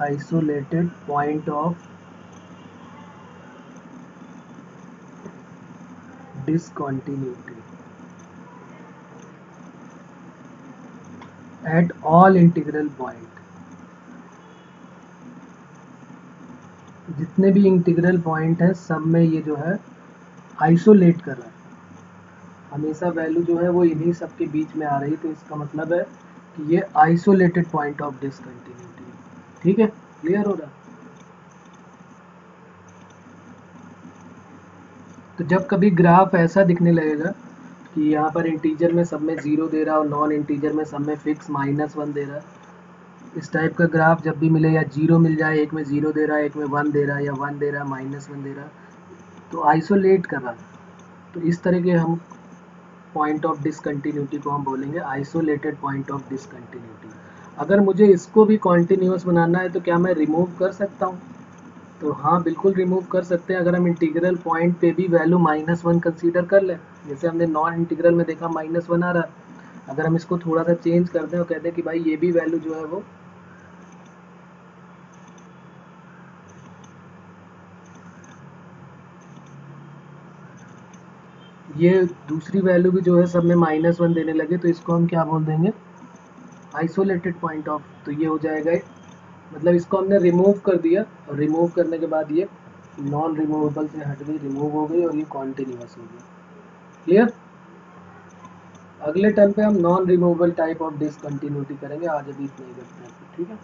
Isolated point of discontinuity at all integral point। जितने भी इंटीग्रल पॉइंट है सब में ये जो है आइसोलेट कर रहा है, हमेशा वैल्यू जो है वो इन्हीं सब के बीच में आ रही है, तो इसका मतलब है कि ये आइसोलेटेड पॉइंट ऑफ डिसकंटिन्यूटी। ठीक है, क्लियर हो रहा है। तो जब कभी ग्राफ ऐसा दिखने लगेगा कि यहाँ पर इंटीजर में सब में 0 दे रहा है और नॉन इंटीजर में सब में फिक्स -1 दे रहा है, इस टाइप का ग्राफ जब भी मिले, या 0 मिल जाए, एक में 0 दे रहा है, एक में 1 दे रहा है, या 1 दे रहा है, -1 दे रहा है, तो आइसोलेट कर रहा है। तो इस तरह के हम पॉइंट ऑफ डिसकंटिन्यूटी को हम बोलेंगे आइसोलेटेड पॉइंट ऑफ डिसकंटिन्यूटी। अगर मुझे इसको भी कॉन्टिन्यूस बनाना है तो क्या मैं रिमूव कर सकता हूँ? तो हाँ, बिल्कुल रिमूव कर सकते हैं, अगर हम इंटीग्रल पॉइंट पे भी वैल्यू -1 कंसीडर कर लें। जैसे हमने नॉन इंटीग्रल में देखा -1 आ रहा है, अगर हम इसको थोड़ा सा चेंज कर दें और कहते हैं कि भाई ये भी वैल्यू जो है वो ये दूसरी वैल्यू भी जो है सब में -1 देने लगे, तो इसको हम क्या बोल देंगे, आइसोलेटेड पॉइंट ऑफ। तो ये हो जाएगा, मतलब इसको हमने रिमूव कर दिया, और रिमूव करने के बाद ये नॉन रिमूवेबल से हट गई, रिमूव हो गई, और ये कॉन्टिन्यूस हो गई। क्लियर। अगले टर्म पे हम non removable type of discontinuity करेंगे, आज अभी इतना ही करते हैं, ठीक है।